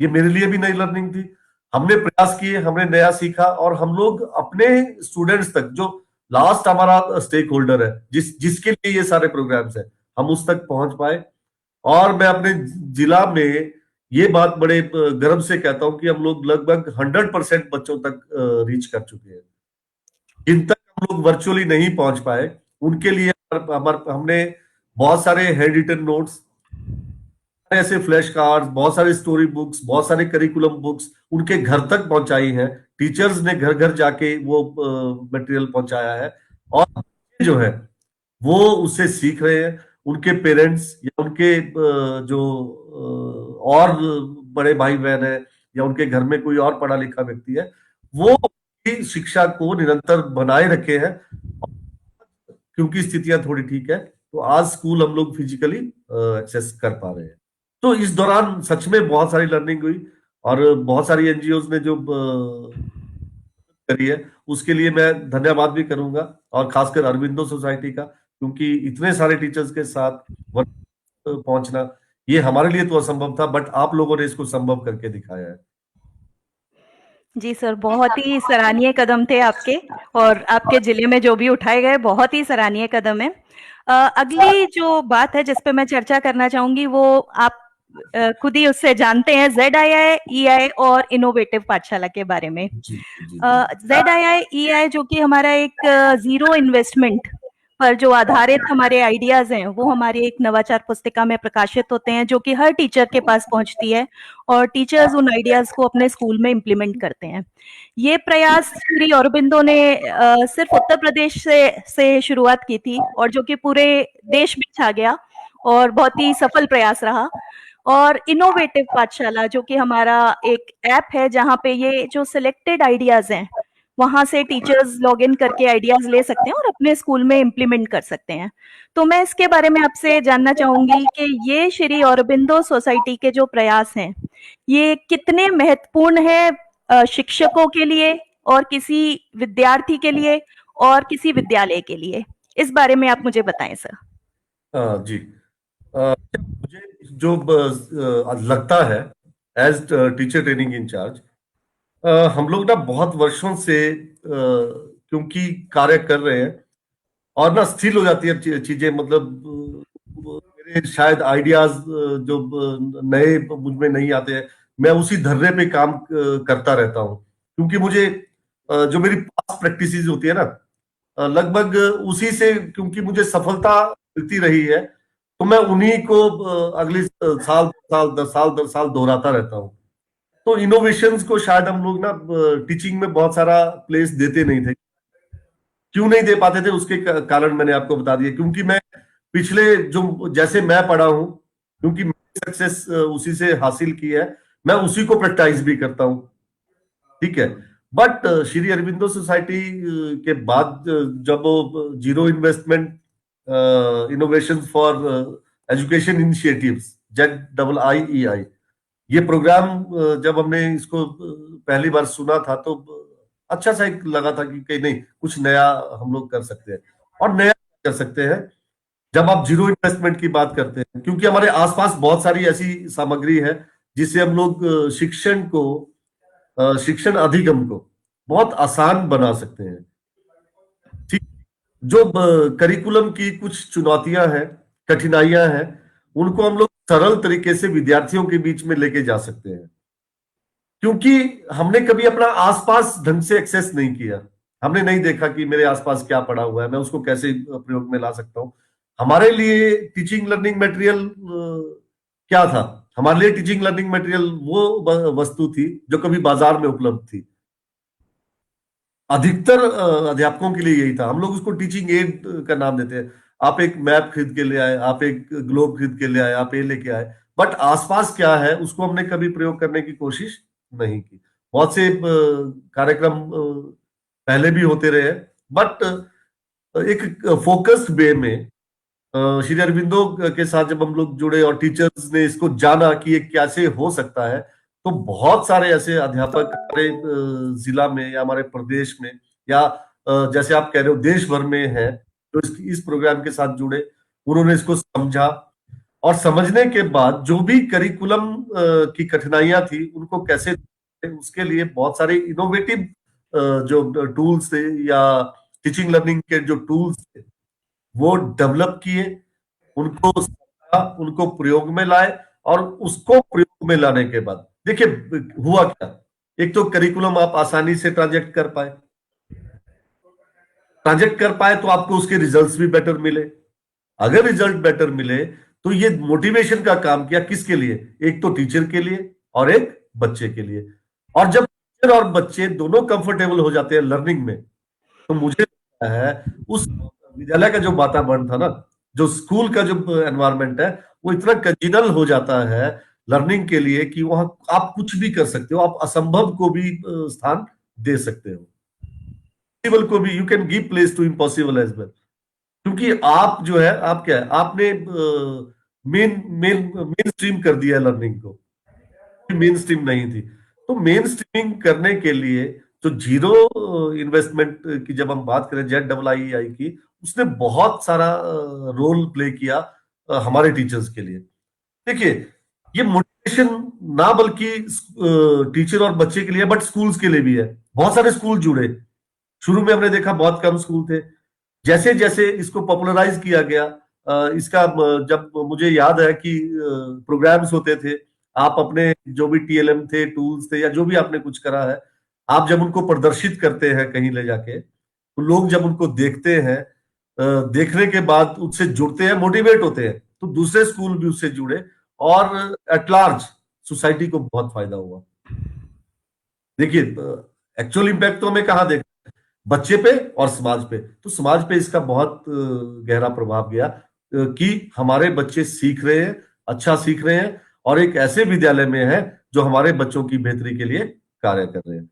ये मेरे लिए भी नई लर्निंग थी। हमने प्रयास किए, हमने नया सीखा, और हम लोग अपने स्टूडेंट्स तक, जो लास्ट हमारा स्टेक होल्डर है, जिसके लिए ये सारे प्रोग्राम्स है, हम उस तक पहुंच पाए। और मैं अपने जिला में ये बात बड़े गर्व से कहता हूं कि हम लोग लगभग 100% बच्चों तक रीच कर चुके हैं। जिन तक हम लोग वर्चुअली नहीं पहुंच पाए उनके लिए हमने बहुत सारे हैंड रिटन नोट्स, ऐसे फ्लैश कार्ड्स, बहुत सारे स्टोरी बुक्स, बहुत सारे करिकुलम बुक्स उनके घर तक पहुंचाई हैं। टीचर्स ने घर घर जाके वो मटेरियल पहुंचाया है, और जो है वो उससे सीख रहे हैं। उनके पेरेंट्स या उनके जो और बड़े भाई बहन है, या उनके घर में कोई और पढ़ा लिखा व्यक्ति है, वो शिक्षा को निरंतर बनाए रखे हैं। क्योंकि स्थितियां थोड़ी ठीक है तो आज स्कूल हम लोग फिजिकली एक्सेस कर पा रहे हैं। तो इस दौरान सच में बहुत सारी लर्निंग हुई, और बहुत सारी एनजीओज ने जो करी है उसके लिए मैं धन्यवाद भी करूंगा, और खासकर अरबिंदो सोसाइटी का, क्योंकि इतने सारे टीचर्स के साथ पहुंचना ये हमारे लिए तो असंभव था, बट आप लोगों ने इसको संभव करके दिखाया है। जी सर, बहुत ही सराहनीय कदम थे आपके, और आपके जिले में जो भी उठाए गए बहुत ही सराहनीय कदम है। अगली जो बात है जिस पे मैं चर्चा करना चाहूंगी वो आप खुद ही उससे जानते हैं, ZII और इनोवेटिव पाठशाला के बारे में। ZII जो कि हमारा एक जीरो इन्वेस्टमेंट पर जो आधारित हमारे आइडियाज हैं वो हमारी एक नवाचार पुस्तिका में प्रकाशित होते हैं, जो कि हर टीचर के पास पहुंचती है और टीचर्स उन आइडियाज को अपने स्कूल में इम्प्लीमेंट करते हैं। ये प्रयास श्री अरबिंदो ने सिर्फ उत्तर प्रदेश से शुरुआत की थी और जो कि पूरे देश में छा गया और बहुत ही सफल प्रयास रहा। और इनोवेटिव पाठशाला जो कि हमारा एक ऐप है, जहाँ पे ये जो सिलेक्टेड आइडियाज हैं वहां से टीचर्स लॉग इन करके आइडियाज ले सकते हैं और अपने स्कूल में इम्प्लीमेंट कर सकते हैं। तो मैं इसके बारे में आपसे जानना चाहूंगी कि ये श्री अरबिंदो सोसाइटी के जो प्रयास हैं ये कितने महत्वपूर्ण है शिक्षकों के लिए और किसी विद्यार्थी के लिए और किसी विद्यालय के लिए। इस बारे में आप मुझे बताएं सर। जी, मुझे जो लगता है एज टीचर ट्रेनिंग इंचार्ज, हम लोग ना बहुत वर्षों से क्योंकि कार्य कर रहे हैं और ना स्थिर हो जाती है चीजें, मतलब मेरे शायद आइडियाज जो नए मुझ में नहीं आते हैं, मैं उसी धर्रे पे काम करता रहता हूँ, क्योंकि मुझे जो मेरी पास्ट प्रैक्टिसेस होती है ना, लगभग उसी से क्योंकि मुझे सफलता मिलती रही है, तो मैं उन्हीं को अगले साल 10 साल दोहराता रहता हूँ। तो इनोवेशंस को शायद हम लोग ना टीचिंग में बहुत सारा प्लेस देते नहीं थे। क्यों नहीं दे पाते थे उसके कारण मैंने आपको बता दिया, क्योंकि मैं पिछले जो जैसे मैं पढ़ा हूं, क्योंकि मैंने सक्सेस उसी से हासिल की है, मैं उसी को प्रैक्टिस भी करता हूं, ठीक है। बट श्री अरबिंदो सोसाइटी के बाद जब zero investment innovation for education initiatives ZIIEI, ये प्रोग्राम जब हमने इसको पहली बार सुना था तो अच्छा सा एक लगा था कि कहीं नहीं कुछ नया हम लोग कर सकते हैं। और नया कर सकते हैं जब आप जीरो इन्वेस्टमेंट की बात करते हैं, क्योंकि हमारे आसपास बहुत सारी ऐसी सामग्री है जिससे हम लोग शिक्षण अधिगम को बहुत आसान बना सकते हैं, ठीक। जो करिकुलम की कुछ चुनौतियां हैं, कठिनाइयां हैं, उनको हम लोग सरल तरीके से विद्यार्थियों के बीच में लेके जा सकते हैं, क्योंकि हमने कभी अपना आसपास ढंग से एक्सेस नहीं किया। हमने नहीं देखा कि मेरे आसपास क्या पड़ा हुआ है, मैं उसको कैसे प्रयोग में ला सकता हूं। हमारे लिए टीचिंग लर्निंग मटेरियल क्या था? हमारे लिए टीचिंग लर्निंग मटेरियल वो वस्तु थी जो कभी बाजार में उपलब्ध थी। अधिकतर अध्यापकों के लिए यही था। हम लोग उसको टीचिंग एड का नाम देते हैं। आप एक मैप खरीद के ले आए, आप एक ग्लोब खरीद के ले आए, आप ये लेके आए, बट आसपास क्या है उसको हमने कभी प्रयोग करने की कोशिश नहीं की। बहुत से कार्यक्रम पहले भी होते रहे, बट एक फोकस्ड वे में श्री अरबिंदो के साथ जब हम लोग जुड़े और टीचर्स ने इसको जाना कि ये कैसे हो सकता है, तो बहुत सारे ऐसे अध्यापक हमारे जिला में या हमारे प्रदेश में या जैसे आप कह रहे हो देश भर में है जो इस प्रोग्राम के साथ जुड़े, उन्होंने इसको समझा और समझने के बाद जो भी करिकुलम की कठिनाइयां थी उनको कैसे, उसके लिए बहुत सारे इनोवेटिव जो टूल्स थे या टीचिंग लर्निंग के जो टूल्स थे वो डेवलप किए, उनको प्रयोग में लाए और उसको प्रयोग में लाने के बाद देखिए हुआ क्या। एक तो करिकुलम आप आसानी से ट्रांजेक्ट कर पाए तो आपको उसके रिजल्ट्स भी बेटर मिले। अगर रिजल्ट बेटर मिले तो ये मोटिवेशन का काम किया किसके लिए? एक तो टीचर के लिए और एक बच्चे के लिए। और जब टीचर और बच्चे दोनों कंफर्टेबल हो जाते हैं लर्निंग में, तो मुझे लगता है उस विद्यालय का जो वातावरण था ना, जो स्कूल का जो एनवायरनमेंट है, वो इतना कंजिनल हो जाता है लर्निंग के लिए कि वहां आप कुछ भी कर सकते हो, आप असंभव को भी स्थान दे सकते हो, इम्पॉसिबल को भी, you can give place to impossible as well. क्योंकि आप जो है, आप क्या है, आपने मेन स्ट्रीम कर दिया लर्निंग को, मेन स्ट्रीम नहीं थी। तो मेन स्ट्रीमिंग करने के लिए जो जीरो इन्वेस्टमेंट की जब हम बात करें ZIIEI की, उसने बहुत सारा रोल प्ले किया हमारे टीचर्स के लिए। देखिए ये मोटिवेशन ना बल्कि टीचर और बच्चे के लिए बट स्कूल्स के लिए भी है। बहुत सारे स्कूल जुड़े, शुरू में हमने देखा बहुत कम स्कूल थे, जैसे जैसे इसको पॉपुलराइज किया गया, इसका जब मुझे याद है कि प्रोग्राम्स होते थे, आप अपने जो भी TLM थे, टूल्स थे या जो भी आपने कुछ करा है, आप जब उनको प्रदर्शित करते हैं कहीं ले जाके, तो लोग जब उनको देखते हैं देखने के बाद उससे जुड़ते हैं, मोटिवेट होते हैं, तो दूसरे स्कूल भी उससे जुड़े और एट लार्ज सोसाइटी को बहुत फायदा हुआ। देखिए, एक्चुअल इम्पैक्ट तो हमें कहाँ देखा, बच्चे पे और समाज पे। तो समाज पे इसका बहुत गहरा प्रभाव गया कि हमारे बच्चे सीख रहे हैं, अच्छा सीख रहे हैं और एक ऐसे विद्यालय में है जो हमारे बच्चों की बेहतरी के लिए कार्य कर रहे हैं।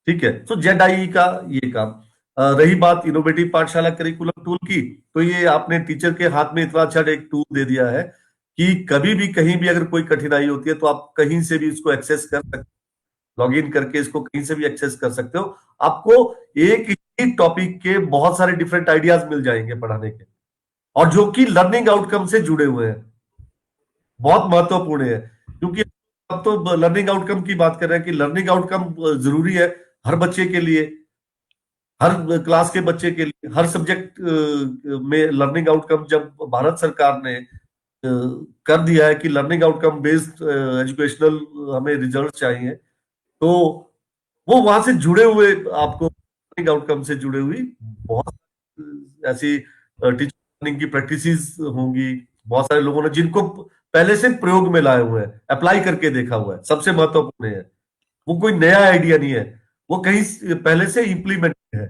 ठीक है, तो ZIE का ये काम। रही बात इनोवेटिव पाठशाला करिकुलम टूल की, तो ये आपने टीचर के हाथ में इतना अच्छा एक टूल दे दिया है कि कभी भी कहीं भी अगर कोई कठिनाई होती है तो आप कहीं से भी इसको एक्सेस कर सकते, लॉग इन करके इसको कहीं से भी एक्सेस कर सकते हो। आपको एक ही टॉपिक के बहुत सारे डिफरेंट आइडियाज मिल जाएंगे पढ़ाने के, और जो कि लर्निंग आउटकम से जुड़े हुए हैं, बहुत महत्वपूर्ण है। क्योंकि अब तो लर्निंग आउटकम की बात कर रहे हैं कि लर्निंग आउटकम जरूरी है हर बच्चे के लिए, हर क्लास के बच्चे के लिए, हर सब्जेक्ट में लर्निंग आउटकम जब भारत सरकार ने कर दिया है कि लर्निंग आउटकम बेस्ड एजुकेशनल हमें रिजल्ट चाहिए, तो वो वहां से जुड़े हुए आपको लर्निंग आउटकम से जुड़े हुई बहुत ऐसी टीचर लर्निंग की प्रैक्टिसेस होंगी। बहुत सारे लोगों ने जिनको पहले से प्रयोग में लाए हुए हैं, अप्लाई करके देखा हुआ है, सबसे महत्वपूर्ण है वो कोई नया आइडिया नहीं है, वो कहीं पहले से इम्प्लीमेंट है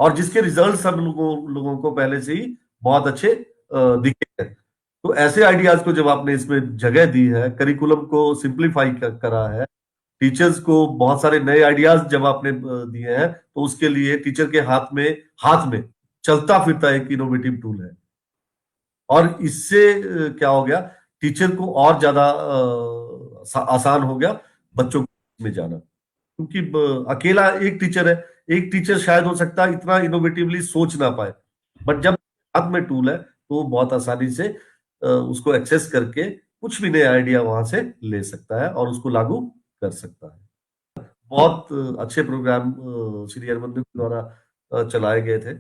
और जिसके रिजल्ट्स हम लोगों को पहले से ही बहुत अच्छे दिखे हैं। तो ऐसे आइडियाज को जब आपने इसमें जगह दी है, करिकुलम को सिंप्लीफाई करा है, टीचर्स को बहुत सारे नए आइडियाज जब आपने दिए हैं, तो उसके लिए टीचर के हाथ में चलता फिरता एक इनोवेटिव टूल है। और इससे क्या हो गया, टीचर को और ज्यादा आसान हो गया बच्चों में जाना, क्योंकि अकेला एक टीचर है, एक टीचर शायद हो सकता है इतना इनोवेटिवली सोच ना पाए, बट जब हाथ में टूल है तो वो बहुत आसानी से उसको एक्सेस करके कुछ भी नया आइडिया वहां से ले सकता है और उसको लागू कर सकता है। बहुत अच्छे प्रोग्राम श्री अरविंदो के द्वारा चलाए गए थे।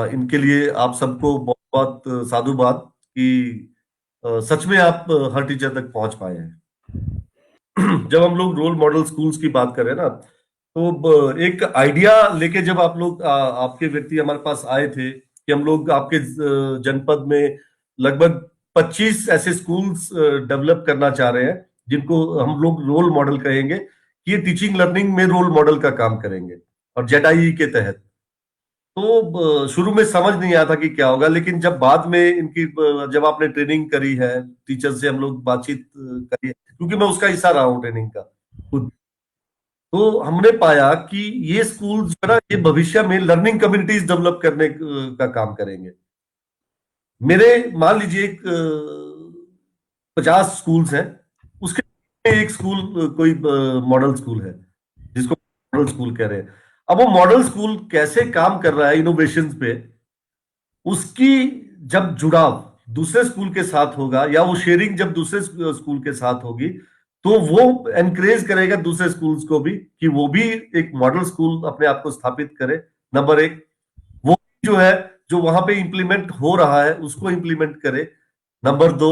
इनके लिए आप सबको बहुत बहुत साधुवाद कि सच में आप हर टीचर तक पहुंच पाए हैं। जब हम लोग रोल मॉडल स्कूल्स की बात कर रहे हैं ना, तो एक आइडिया लेके जब आप लोग आपके व्यक्ति हमारे पास आए थे कि हम लोग आपके जनपद में लगभग 25 ऐसे स्कूल्स डेवलप करना चाह रहे हैं जिनको हम लोग रोल मॉडल कहेंगे कि ये टीचिंग लर्निंग में रोल मॉडल का काम करेंगे और ZIE के तहत। तो शुरू में समझ नहीं आया था कि क्या होगा, लेकिन जब बाद में इनकी जब आपने ट्रेनिंग करी है, टीचर से हम लोग बातचीत करी है, क्योंकि मैं उसका हिस्सा रहा हूँ ट्रेनिंग का खुद, तो हमने पाया कि ये स्कूल जो है ना, ये भविष्य में लर्निंग कम्युनिटीज डेवलप करने का काम करेंगे। मेरे मान लीजिए 50 स्कूल्स हैं, उसके एक स्कूल कोई मॉडल स्कूल है जिसको मॉडल स्कूल कह रहे हैं। अब वो मॉडल स्कूल कैसे काम कर रहा है इनोवेशन पे, उसकी जब जुड़ाव दूसरे स्कूल के साथ होगा या वो शेयरिंग जब दूसरे स्कूल के साथ होगी, तो वो एनकरेज करेगा दूसरे स्कूल्स को भी कि वो भी एक मॉडल स्कूल अपने आप को स्थापित करे। नंबर एक, वो जो है जो वहां पे इंप्लीमेंट हो रहा है उसको इंप्लीमेंट करे। नंबर दो,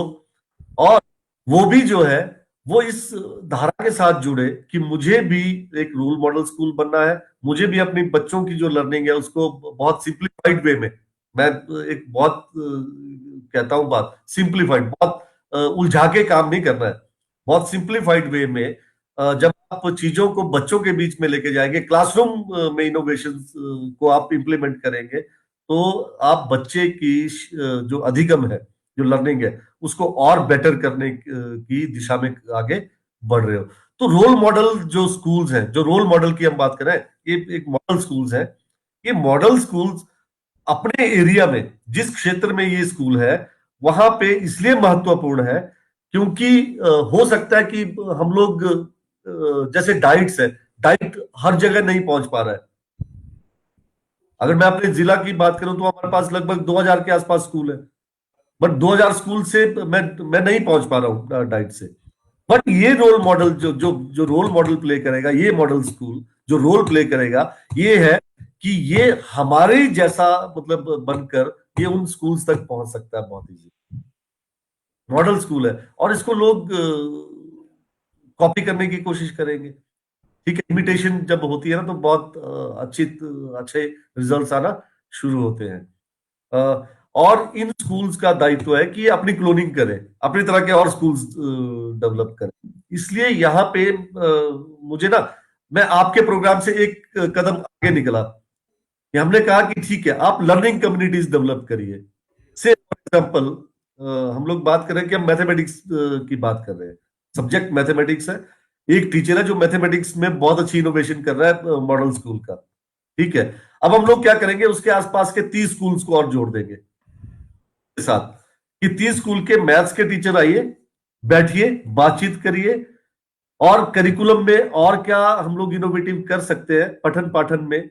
और वो भी जो है वो इस धारा के साथ जुड़े कि मुझे भी एक रोल मॉडल स्कूल बनना है, मुझे भी अपनी बच्चों की जो लर्निंग है उसको बहुत सिंप्लीफाइड वे में, मैं एक बहुत कहता हूं बात सिंप्लीफाइड, बहुत उलझा के काम नहीं करना है, बहुत सिंप्लीफाइड वे में जब आप चीजों को बच्चों के बीच में लेके जाएंगे, क्लासरूम में इनोवेशन को आप इंप्लीमेंट करेंगे, तो आप बच्चे की जो अधिगम है, जो लर्निंग है, उसको और बेटर करने की दिशा में आगे बढ़ रहे हो। तो रोल मॉडल जो स्कूल्स हैं, जो रोल मॉडल की हम बात कर रहे हैं, ये एक मॉडल स्कूल्स हैं। ये मॉडल स्कूल्स अपने एरिया में, जिस क्षेत्र में ये स्कूल है, वहां पे इसलिए महत्वपूर्ण है क्योंकि हो सकता है कि हम लोग जैसे डाइट्स है, डाइट हर जगह नहीं पहुंच पा रहा है। अगर मैं अपने जिला की बात करूं तो हमारे पास लगभग 2000 के आसपास स्कूल है, बट 2000 स्कूल से मैं नहीं पहुंच पा रहा हूं डाइट से। बट ये रोल मॉडल जो रोल मॉडल प्ले करेगा, ये मॉडल स्कूल जो रोल प्ले करेगा, ये है कि ये हमारे जैसा मतलब बनकर ये उन स्कूल्स तक पहुंच सकता है बहुत इजी। मॉडल स्कूल है और इसको लोग कॉपी करने की कोशिश करेंगे। ठीक है, इमिटेशन जब होती है ना तो बहुत अच्छे रिजल्ट्स आना शुरू होते हैं। और इन स्कूल्स का दायित्व है कि ये अपनी क्लोनिंग करें, अपनी तरह के और स्कूल्स डेवलप करें। इसलिए यहाँ पे मुझे ना, मैं आपके प्रोग्राम से एक कदम आगे निकला कि हमने कहा कि ठीक है, आप लर्निंग कम्युनिटीज डेवलप करिए। से फॉर एग्जाम्पल हम लोग बात करें कि हम मैथमेटिक्स की बात कर रहे हैं, सब्जेक्ट मैथमेटिक्स है, एक टीचर है जो मैथमेटिक्स में बहुत अच्छी इनोवेशन कर रहा है मॉडल स्कूल का, ठीक है। अब हम लोग क्या करेंगे, उसके आसपास के 30 स्कूल्स को और जोड़ देंगे के साथ कि 30 स्कूल के मैथ्स के टीचर आइए, बैठिए, बातचीत करिए, और करिकुलम में और क्या हम लोग इनोवेटिव कर सकते हैं पठन पाठन में,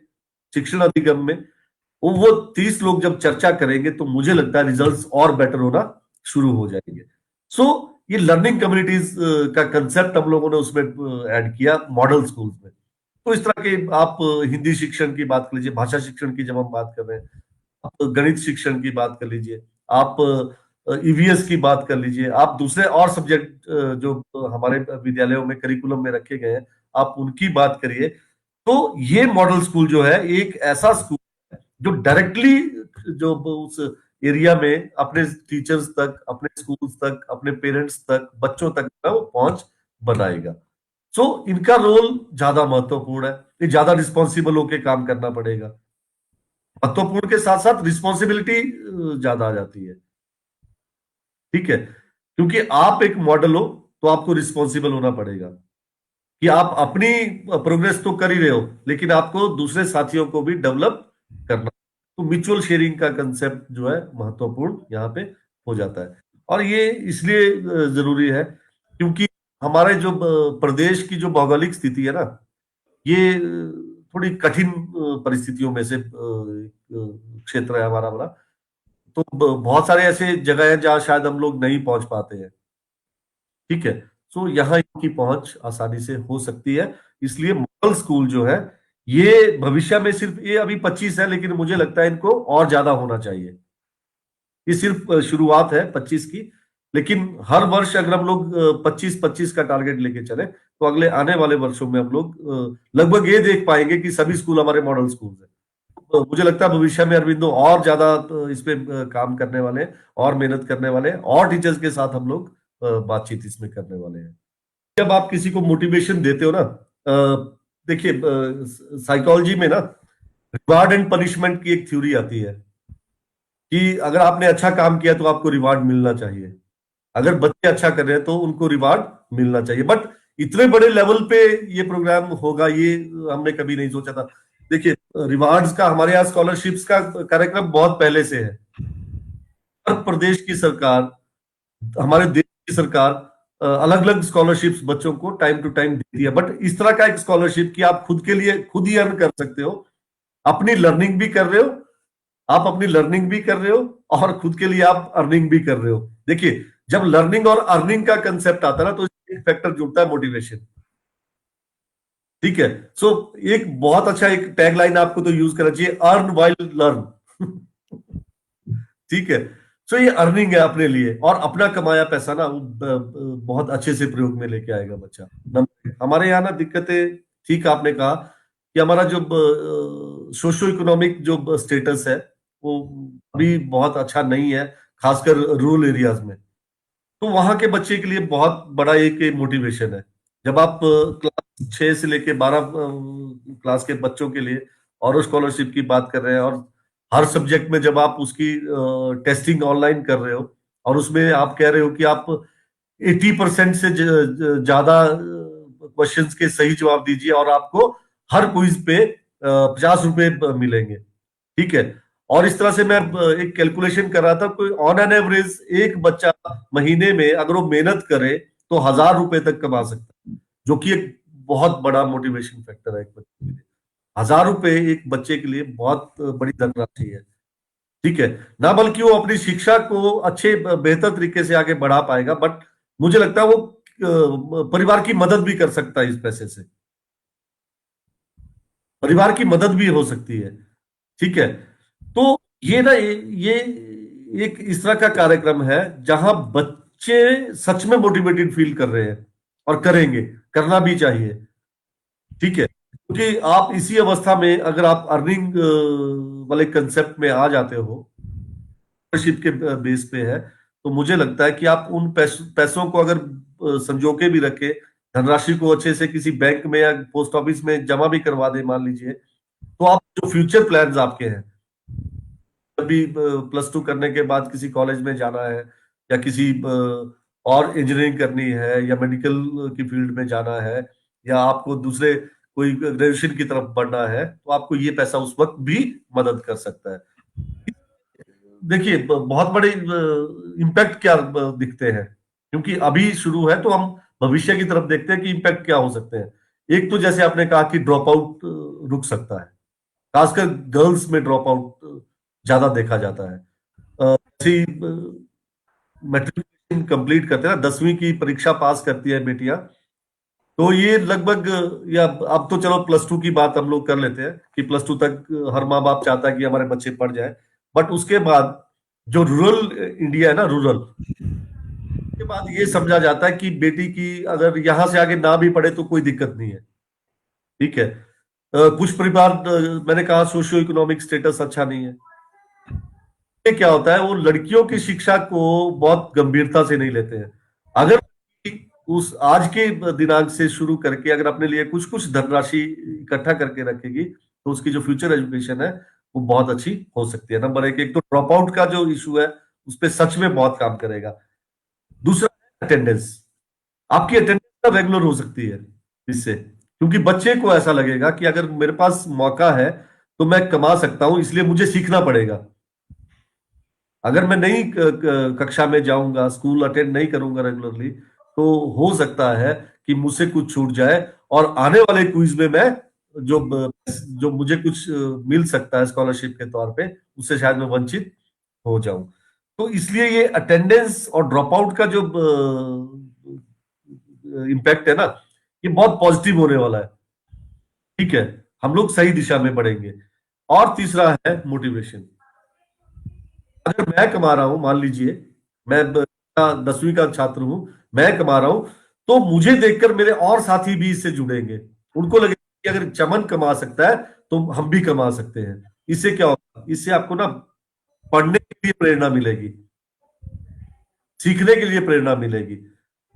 शिक्षण अधिगम में, वो 30 लोग जब चर्चा करेंगे तो मुझे लगता है रिजल्ट्स और बेटर होना शुरू हो जाएंगे। सो ये लर्निंग कम्युनिटीज का कंसेप्ट हम लोगों ने उसमें ऐड किया मॉडल स्कूल्स में। तो इस तरह के आप हिंदी शिक्षण की बात कर लीजिए, भाषा शिक्षण की जब हम बात कर रहे हैं, आप गणित शिक्षण की बात कर लीजिए, आप ईवीएस की बात कर लीजिए, आप दूसरे और सब्जेक्ट जो हमारे विद्यालयों में करिकुलम में रखे गए हैं, आप उनकी बात करिए। तो ये मॉडल स्कूल जो है एक ऐसा स्कूल है जो डायरेक्टली जो उस एरिया में अपने टीचर्स तक, अपने स्कूल्स तक, अपने पेरेंट्स तक, बच्चों तक वो पहुंच बनाएगा। सो इनका रोल ज्यादा महत्वपूर्ण है, ये ज्यादा रिस्पॉन्सिबल होकर काम करना पड़ेगा। महत्वपूर्ण के साथ साथ रिस्पॉन्सिबिलिटी ज्यादा आ जाती है, ठीक है, क्योंकि आप एक मॉडल हो तो आपको रिस्पॉन्सिबल होना पड़ेगा कि आप अपनी प्रोग्रेस तो कर ही रहे हो, लेकिन आपको दूसरे साथियों को भी डेवलप करना। तो म्यूचुअल शेयरिंग का कंसेप्ट जो है महत्वपूर्ण यहाँ पे हो जाता है। और ये इसलिए जरूरी है क्योंकि हमारे जो प्रदेश की जो भौगोलिक स्थिति है ना, ये थोड़ी कठिन परिस्थितियों में से क्षेत्र है हमारा बड़ा। तो बहुत सारे ऐसे जगह हैं जहां शायद हम लोग नहीं पहुंच पाते हैं, ठीक है। सो यहाँ इनकी पहुंच आसानी से हो सकती है। इसलिए मॉडल स्कूल जो है ये भविष्य में, सिर्फ ये अभी 25 है, लेकिन मुझे लगता है इनको और ज्यादा होना चाहिए। ये सिर्फ शुरुआत है 25 की, लेकिन हर वर्ष अगर हम लोग 25-25 का टारगेट लेके चले तो अगले आने वाले वर्षों में हम लोग लगभग ये देख पाएंगे कि सभी स्कूल हमारे मॉडल स्कूल हैं। तो मुझे लगता है भविष्य में अरविंदो और ज्यादा इस पे काम करने वाले हैं, और मेहनत करने वाले हैं, और टीचर्स के साथ हम लोग बातचीत इसमें करने वाले हैं। जब आप किसी को मोटिवेशन देते हो ना, देखिए साइकोलॉजी में ना रिवार्ड एंड पनिशमेंट की एक थ्योरी आती है कि अगर आपने अच्छा काम किया तो आपको रिवार्ड मिलना चाहिए, अगर बच्चे अच्छा कर रहे हैं तो उनको रिवार्ड मिलना चाहिए। बट इतने बड़े लेवल पे ये प्रोग्राम होगा ये हमने कभी नहीं सोचा था। देखिए रिवार्ड्स का हमारे यहाँ स्कॉलरशिप्स का कार्यक्रम बहुत पहले से है। उत्तर प्रदेश की सरकार, हमारे देश की सरकार अलग अलग स्कॉलरशिप्स बच्चों को टाइम टू टाइम देती है, बट इस तरह का एक स्कॉलरशिप कि आप खुद के लिए खुद ही अर्न कर सकते हो, अपनी लर्निंग भी कर रहे हो, आप अपनी लर्निंग भी कर रहे हो और खुद के लिए आप अर्निंग भी कर रहे हो। देखिए जब लर्निंग और अर्निंग का कंसेप्ट आता है ना तो एक फैक्टर जुड़ता है मोटिवेशन, ठीक है। सो एक बहुत अच्छा एक टैगलाइन आपको तो यूज करना चाहिए, अर्न वाइल लर्न ठीक है। सो ये अर्निंग है अपने लिए, और अपना कमाया पैसा ना बहुत अच्छे से प्रयोग में लेके आएगा बच्चा। हमारे यहाँ ना दिक्कतें, ठीक आपने कहा कि हमारा जो सोशो इकोनॉमिक जो स्टेटस है वो अभी बहुत अच्छा नहीं है, खासकर रूरल एरियाज में। तो वहां के बच्चे के लिए बहुत बड़ा एक मोटिवेशन है। जब आप क्लास 6 से लेके 12 क्लास के बच्चों के लिए और स्कॉलरशिप की बात कर रहे हैं, और हर सब्जेक्ट में जब आप उसकी टेस्टिंग ऑनलाइन कर रहे हो और उसमें आप कह रहे हो कि आप 80% से ज्यादा क्वेश्चंस के सही जवाब दीजिए और आपको हर क्विज पे 50 रुपए मिलेंगे, ठीक है। और इस तरह से मैं एक कैलकुलेशन कर रहा था, कोई ऑन एन एवरेज एक बच्चा महीने में अगर वो मेहनत करे तो 1000 रुपए तक कमा सकता है, जो कि एक बहुत बड़ा मोटिवेशन फैक्टर है एक बच्चे के लिए। 1000 रुपए एक बच्चे के लिए बहुत बड़ी धनराशि है, ठीक है ना। बल्कि वो अपनी शिक्षा को अच्छे बेहतर तरीके से आगे बढ़ा पाएगा, बट मुझे लगता है वो परिवार की मदद भी कर सकता है, इस पैसे से परिवार की मदद भी हो सकती है, ठीक है। तो ये ना ये एक इस तरह का कार्यक्रम है जहां बच्चे सच में मोटिवेटेड फील कर रहे हैं और करेंगे, करना भी चाहिए, ठीक है। क्योंकि आप इसी अवस्था में अगर आप अर्निंग वाले कंसेप्ट में आ जाते हो, स्कॉलरशिप के बेस पे है, तो मुझे लगता है कि आप उन पैसों को अगर संजो के भी रखे, धनराशि को अच्छे से किसी बैंक में या पोस्ट ऑफिस में जमा भी करवा दे मान लीजिए, तो आप जो फ्यूचर प्लान्स आपके हैं, अभी +2 करने के बाद किसी कॉलेज में जाना है या किसी और इंजीनियरिंग करनी है या मेडिकल की फील्ड में जाना है या आपको दूसरे कोई ग्रेजुएशन की तरफ बढ़ना है, तो आपको ये पैसा उस वक्त भी मदद कर सकता है। देखिए बहुत बड़े इम्पैक्ट क्या दिखते हैं, क्योंकि अभी शुरू है तो हम भविष्य की तरफ देखते हैं कि इम्पैक्ट क्या हो सकते हैं। एक तो जैसे आपने कहा कि ड्रॉप आउट रुक सकता है, खासकर गर्ल्स में ड्रॉप आउट ज्यादा देखा जाता है। मैट्रिकुलेशन कंप्लीट करते हैं ना, 10वीं की परीक्षा पास करती है बेटियां, तो ये लगभग, या अब तो चलो +2 की बात हम लोग कर लेते हैं कि +2 तक हर माँ बाप चाहता है कि हमारे बच्चे पढ़ जाए, बट उसके बाद जो रूरल इंडिया है ना, रूरल के बाद ये समझा जाता है कि बेटी की अगर यहां से आगे ना भी पढ़े तो कोई दिक्कत नहीं है, ठीक है। कुछ परिवार, मैंने कहा सोशियो इकोनॉमिक स्टेटस अच्छा नहीं है, ये क्या होता है, वो लड़कियों की शिक्षा को बहुत गंभीरता से नहीं लेते हैं। अगर उस आज के दिनांक से शुरू करके अगर अपने लिए कुछ कुछ धनराशि इकट्ठा करके रखेगी, तो उसकी जो फ्यूचर एजुकेशन है वो बहुत अच्छी हो सकती है। नंबर एक तो ड्रॉप आउट का जो इशू है उस पर सच में बहुत काम करेगा। दूसरा, अटेंडेंस, आपकी अटेंडेंस रेगुलर हो सकती है इससे, क्योंकि बच्चे को ऐसा लगेगा कि अगर मेरे पास मौका है तो मैं कमा सकता हूं, इसलिए मुझे सीखना पड़ेगा। अगर मैं नहीं कक्षा में जाऊंगा, स्कूल अटेंड नहीं करूंगा रेगुलरली, तो हो सकता है कि मुझसे कुछ छूट जाए और आने वाले क्विज में मैं जो जो मुझे कुछ मिल सकता है स्कॉलरशिप के तौर पे, उससे शायद मैं वंचित हो जाऊं। तो इसलिए ये अटेंडेंस और ड्रॉप आउट का जो इम्पैक्ट है ना, ये बहुत पॉजिटिव होने वाला है, ठीक है। हम लोग सही दिशा में बढ़ेंगे। और तीसरा है मोटिवेशन। अगर मैं कमा रहा हूं, मान लीजिए मैं 10वीं का छात्र हूं, मैं कमा रहा हूं, तो मुझे देखकर मेरे और साथी भी इससे जुड़ेंगे, उनको लगेगा कि अगर चमन कमा सकता है तो हम भी कमा सकते हैं। इससे क्या होगा, इससे आपको ना पढ़ने के लिए प्रेरणा मिलेगी, सीखने के लिए प्रेरणा मिलेगी।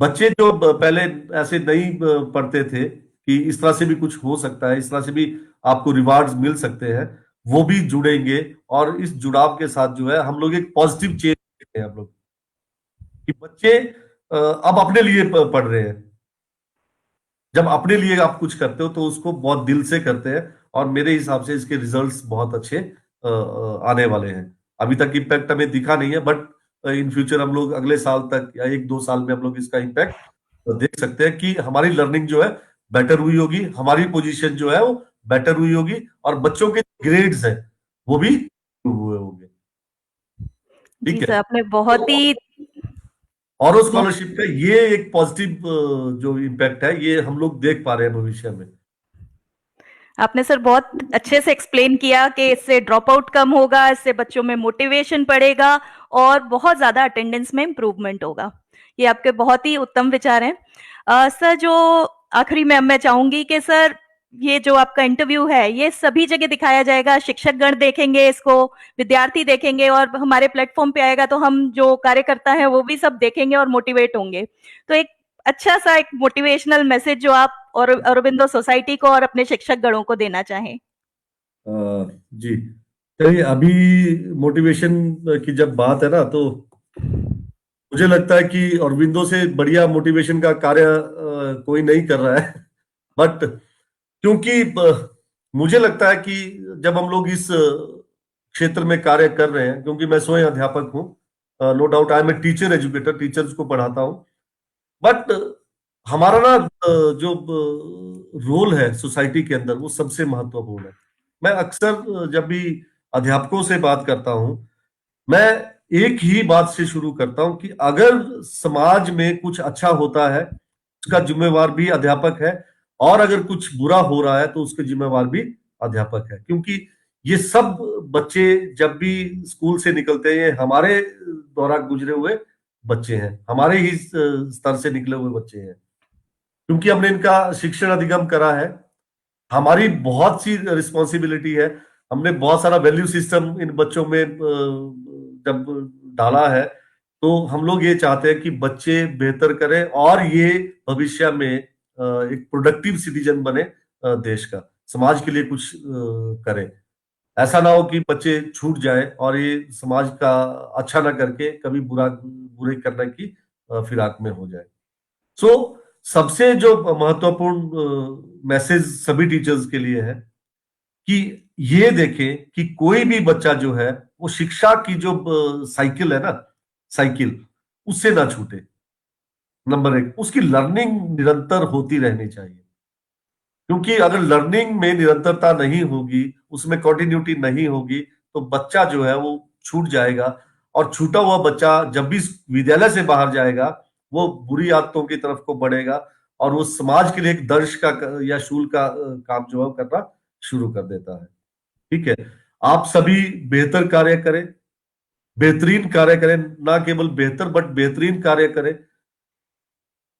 बच्चे जो पहले ऐसे नहीं पढ़ते थे कि इस तरह से भी कुछ हो सकता है, इस तरह से भी आपको रिवार्ड्स मिल सकते हैं, वो भी जुड़ेंगे। और इस जुड़ाव के साथ जो है हम लोग एक पॉजिटिव चेंज देखते हैं हम लोग, कि बच्चे अब अपने लिए पढ़ रहे हैं। जब अपने लिए आप कुछ करते हो तो उसको बहुत दिल से करते हैं, और मेरे हिसाब से इसके रिजल्ट्स बहुत अच्छे आने वाले हैं। अभी तक इम्पैक्ट हमें दिखा नहीं है, बट इन फ्यूचर हम लोग अगले साल तक या 1-2 साल में हम लोग इसका इम्पैक्ट देख सकते हैं कि हमारी लर्निंग जो है बेटर हुई होगी, हमारी पोजीशन जो है वो बेटर हुई होगी, और बच्चों के ग्रेड्स है वो भी हुए होंगे, जी ठीक सर, है। आपने बहुत ही और स्कॉलरशिप का ये एक पॉजिटिव जो इम्पैक्ट है, ये हम लोग देख पा रहे हैं भविष्य में। आपने सर बहुत अच्छे से एक्सप्लेन किया कि इससे ड्रॉप आउट कम होगा, इससे बच्चों में मोटिवेशन बढ़ेगा और बहुत ज्यादा अटेंडेंस में इम्प्रूवमेंट होगा। ये आपके बहुत ही उत्तम विचार हैं। सर, जो आखिरी में मैं चाहूंगी कि सर ये जो आपका इंटरव्यू है ये सभी जगह दिखाया जाएगा, शिक्षक गण देखेंगे इसको, विद्यार्थी देखेंगे और हमारे प्लेटफॉर्म पे आएगा तो हम जो कार्यकर्ता हैं वो भी सब देखेंगे और मोटिवेट होंगे। तो एक अच्छा सा एक मोटिवेशनल मैसेज जो आप और औरोबिंदो सोसाइटी को और अपने शिक्षक गणों को देना चाहें। जी, चलिए, अभी मोटिवेशन की जब बात है ना, तो मुझे लगता है कि औरबिंदो से बढ़िया मोटिवेशन का कार्य कोई नहीं कर रहा है। बट क्योंकि मुझे लगता है कि जब हम लोग इस क्षेत्र में कार्य कर रहे हैं, क्योंकि मैं स्वयं अध्यापक हूँ, no doubt I am a teacher educator, teachers को पढ़ाता हूँ, बट हमारा ना जो रोल है सोसाइटी के अंदर वो सबसे महत्वपूर्ण है। मैं अक्सर जब भी अध्यापकों से बात करता हूं, मैं एक ही बात से शुरू करता हूं कि अगर समाज में कुछ अच्छा होता है उसका जिम्मेवार भी अध्यापक है, और अगर कुछ बुरा हो रहा है तो उसके जिम्मेवार भी अध्यापक है। क्योंकि ये सब बच्चे जब भी स्कूल से निकलते हैं, ये हमारे द्वारा गुजरे हुए बच्चे हैं, हमारे ही स्तर से निकले हुए बच्चे हैं, क्योंकि हमने इनका शिक्षण अधिगम करा है, हमारी बहुत सी रिस्पॉन्सिबिलिटी है। हमने बहुत सारा वैल्यू सिस्टम इन बच्चों में जब डाला है, तो हम लोग ये चाहते हैं कि बच्चे बेहतर करें और ये भविष्य में एक प्रोडक्टिव सिटीजन बने, देश का, समाज के लिए कुछ करें। ऐसा ना हो कि बच्चे छूट जाए और ये समाज का अच्छा ना करके कभी बुरे करने की फिराक में हो जाए। सो सबसे जो महत्वपूर्ण मैसेज सभी टीचर्स के लिए है कि ये देखें कि कोई भी बच्चा जो है वो शिक्षा की जो साइकिल है ना, साइकिल उससे ना छूटे। नंबर एक, उसकी लर्निंग निरंतर होती रहनी चाहिए, क्योंकि अगर लर्निंग में निरंतरता नहीं होगी, उसमें कंटिन्यूटी नहीं होगी, तो बच्चा जो है वो छूट जाएगा। और छूटा हुआ बच्चा जब भी विद्यालय से बाहर जाएगा, वो बुरी आदतों की तरफ को बढ़ेगा और वो समाज के लिए एक दर्श का या शूल का काम जो है वो करना शुरू कर देता है। ठीक है, आप सभी बेहतर कार्य करें, बेहतरीन कार्य करें, ना केवल बेहतर बट बेहतरीन कार्य करें।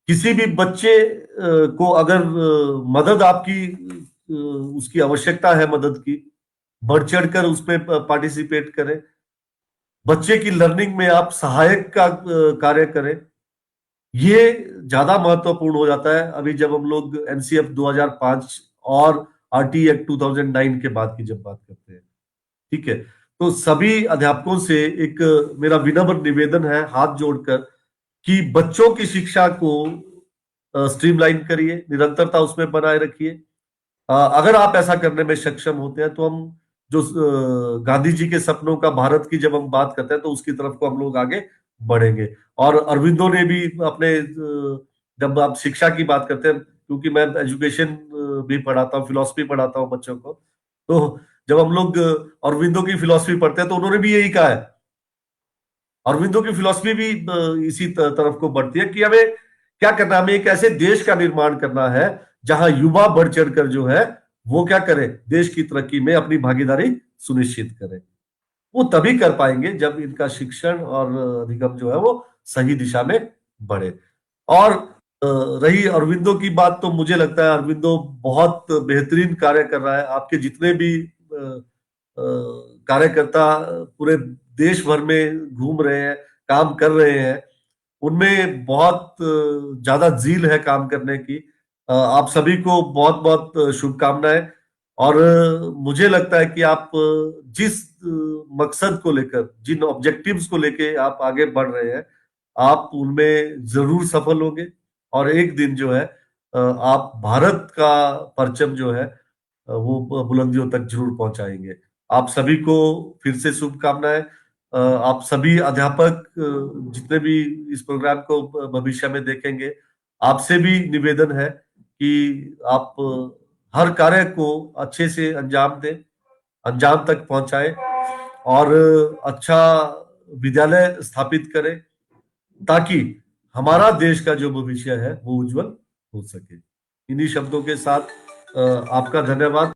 किसी भी बच्चे को अगर मदद आपकी उसकी आवश्यकता है, मदद की, बढ़ चढ़कर उसमें पार्टिसिपेट करें। बच्चे की लर्निंग में आप सहायक का कार्य करें। ये ज्यादा महत्वपूर्ण हो जाता है अभी जब हम लोग एनसीएफ 2005 और आरटी एक्ट 2009 के बाद की जब बात करते हैं। ठीक है, तो सभी अध्यापकों से एक मेरा विनम्र निवेदन है हाथ जोड़कर कि बच्चों की शिक्षा को स्ट्रीमलाइन करिए, निरंतरता उसमें बनाए रखिए। अगर आप ऐसा करने में सक्षम होते हैं तो हम जो गांधी जी के सपनों का भारत की जब हम बात करते हैं तो उसकी तरफ को हम लोग आगे बढ़ेंगे। और अरविंदो ने भी अपने जब आप शिक्षा की बात करते हैं, क्योंकि मैं एजुकेशन भी पढ़ाता हूँ, फिलॉसफी पढ़ाता हूँ बच्चों को, तो जब हम लोग अरविंदो की फिलॉसफी पढ़ते हैं तो उन्होंने भी यही कहा है। अरविंदो की फिलॉसफी भी इसी तरफ को बढ़ती है कि हमें क्या करना है, हमें एक ऐसे देश का निर्माण करना है जहां युवा बढ़ चढ़कर जो है वो क्या करे, देश की तरक्की में अपनी भागीदारी सुनिश्चित करें। वो तभी कर पाएंगे जब इनका शिक्षण और अधिगम जो है वो सही दिशा में बढ़े। और रही अरविंदो की बात, तो मुझे लगता है अरविंदो बहुत बेहतरीन कार्य कर रहा है। आपके जितने भी कार्यकर्ता पूरे देश भर में घूम रहे हैं, काम कर रहे हैं, उनमें बहुत ज्यादा जील है काम करने की। आप सभी को बहुत बहुत शुभकामनाएं। और मुझे लगता है कि आप जिस मकसद को लेकर, जिन ऑब्जेक्टिव्स को लेके आप आगे बढ़ रहे हैं, आप उनमें जरूर सफल होंगे और एक दिन जो है आप भारत का परचम जो है वो बुलंदियों तक जरूर पहुंचाएंगे। आप सभी को फिर से शुभकामनाएं। आप सभी अध्यापक जितने भी इस प्रोग्राम को भविष्य में देखेंगे, आपसे भी निवेदन है कि आप हर कार्य को अच्छे से अंजाम दें, अंजाम तक पहुंचाएं और अच्छा विद्यालय स्थापित करें, ताकि हमारा देश का जो भविष्य है वो उज्जवल हो सके। इन्हीं शब्दों के साथ आपका धन्यवाद।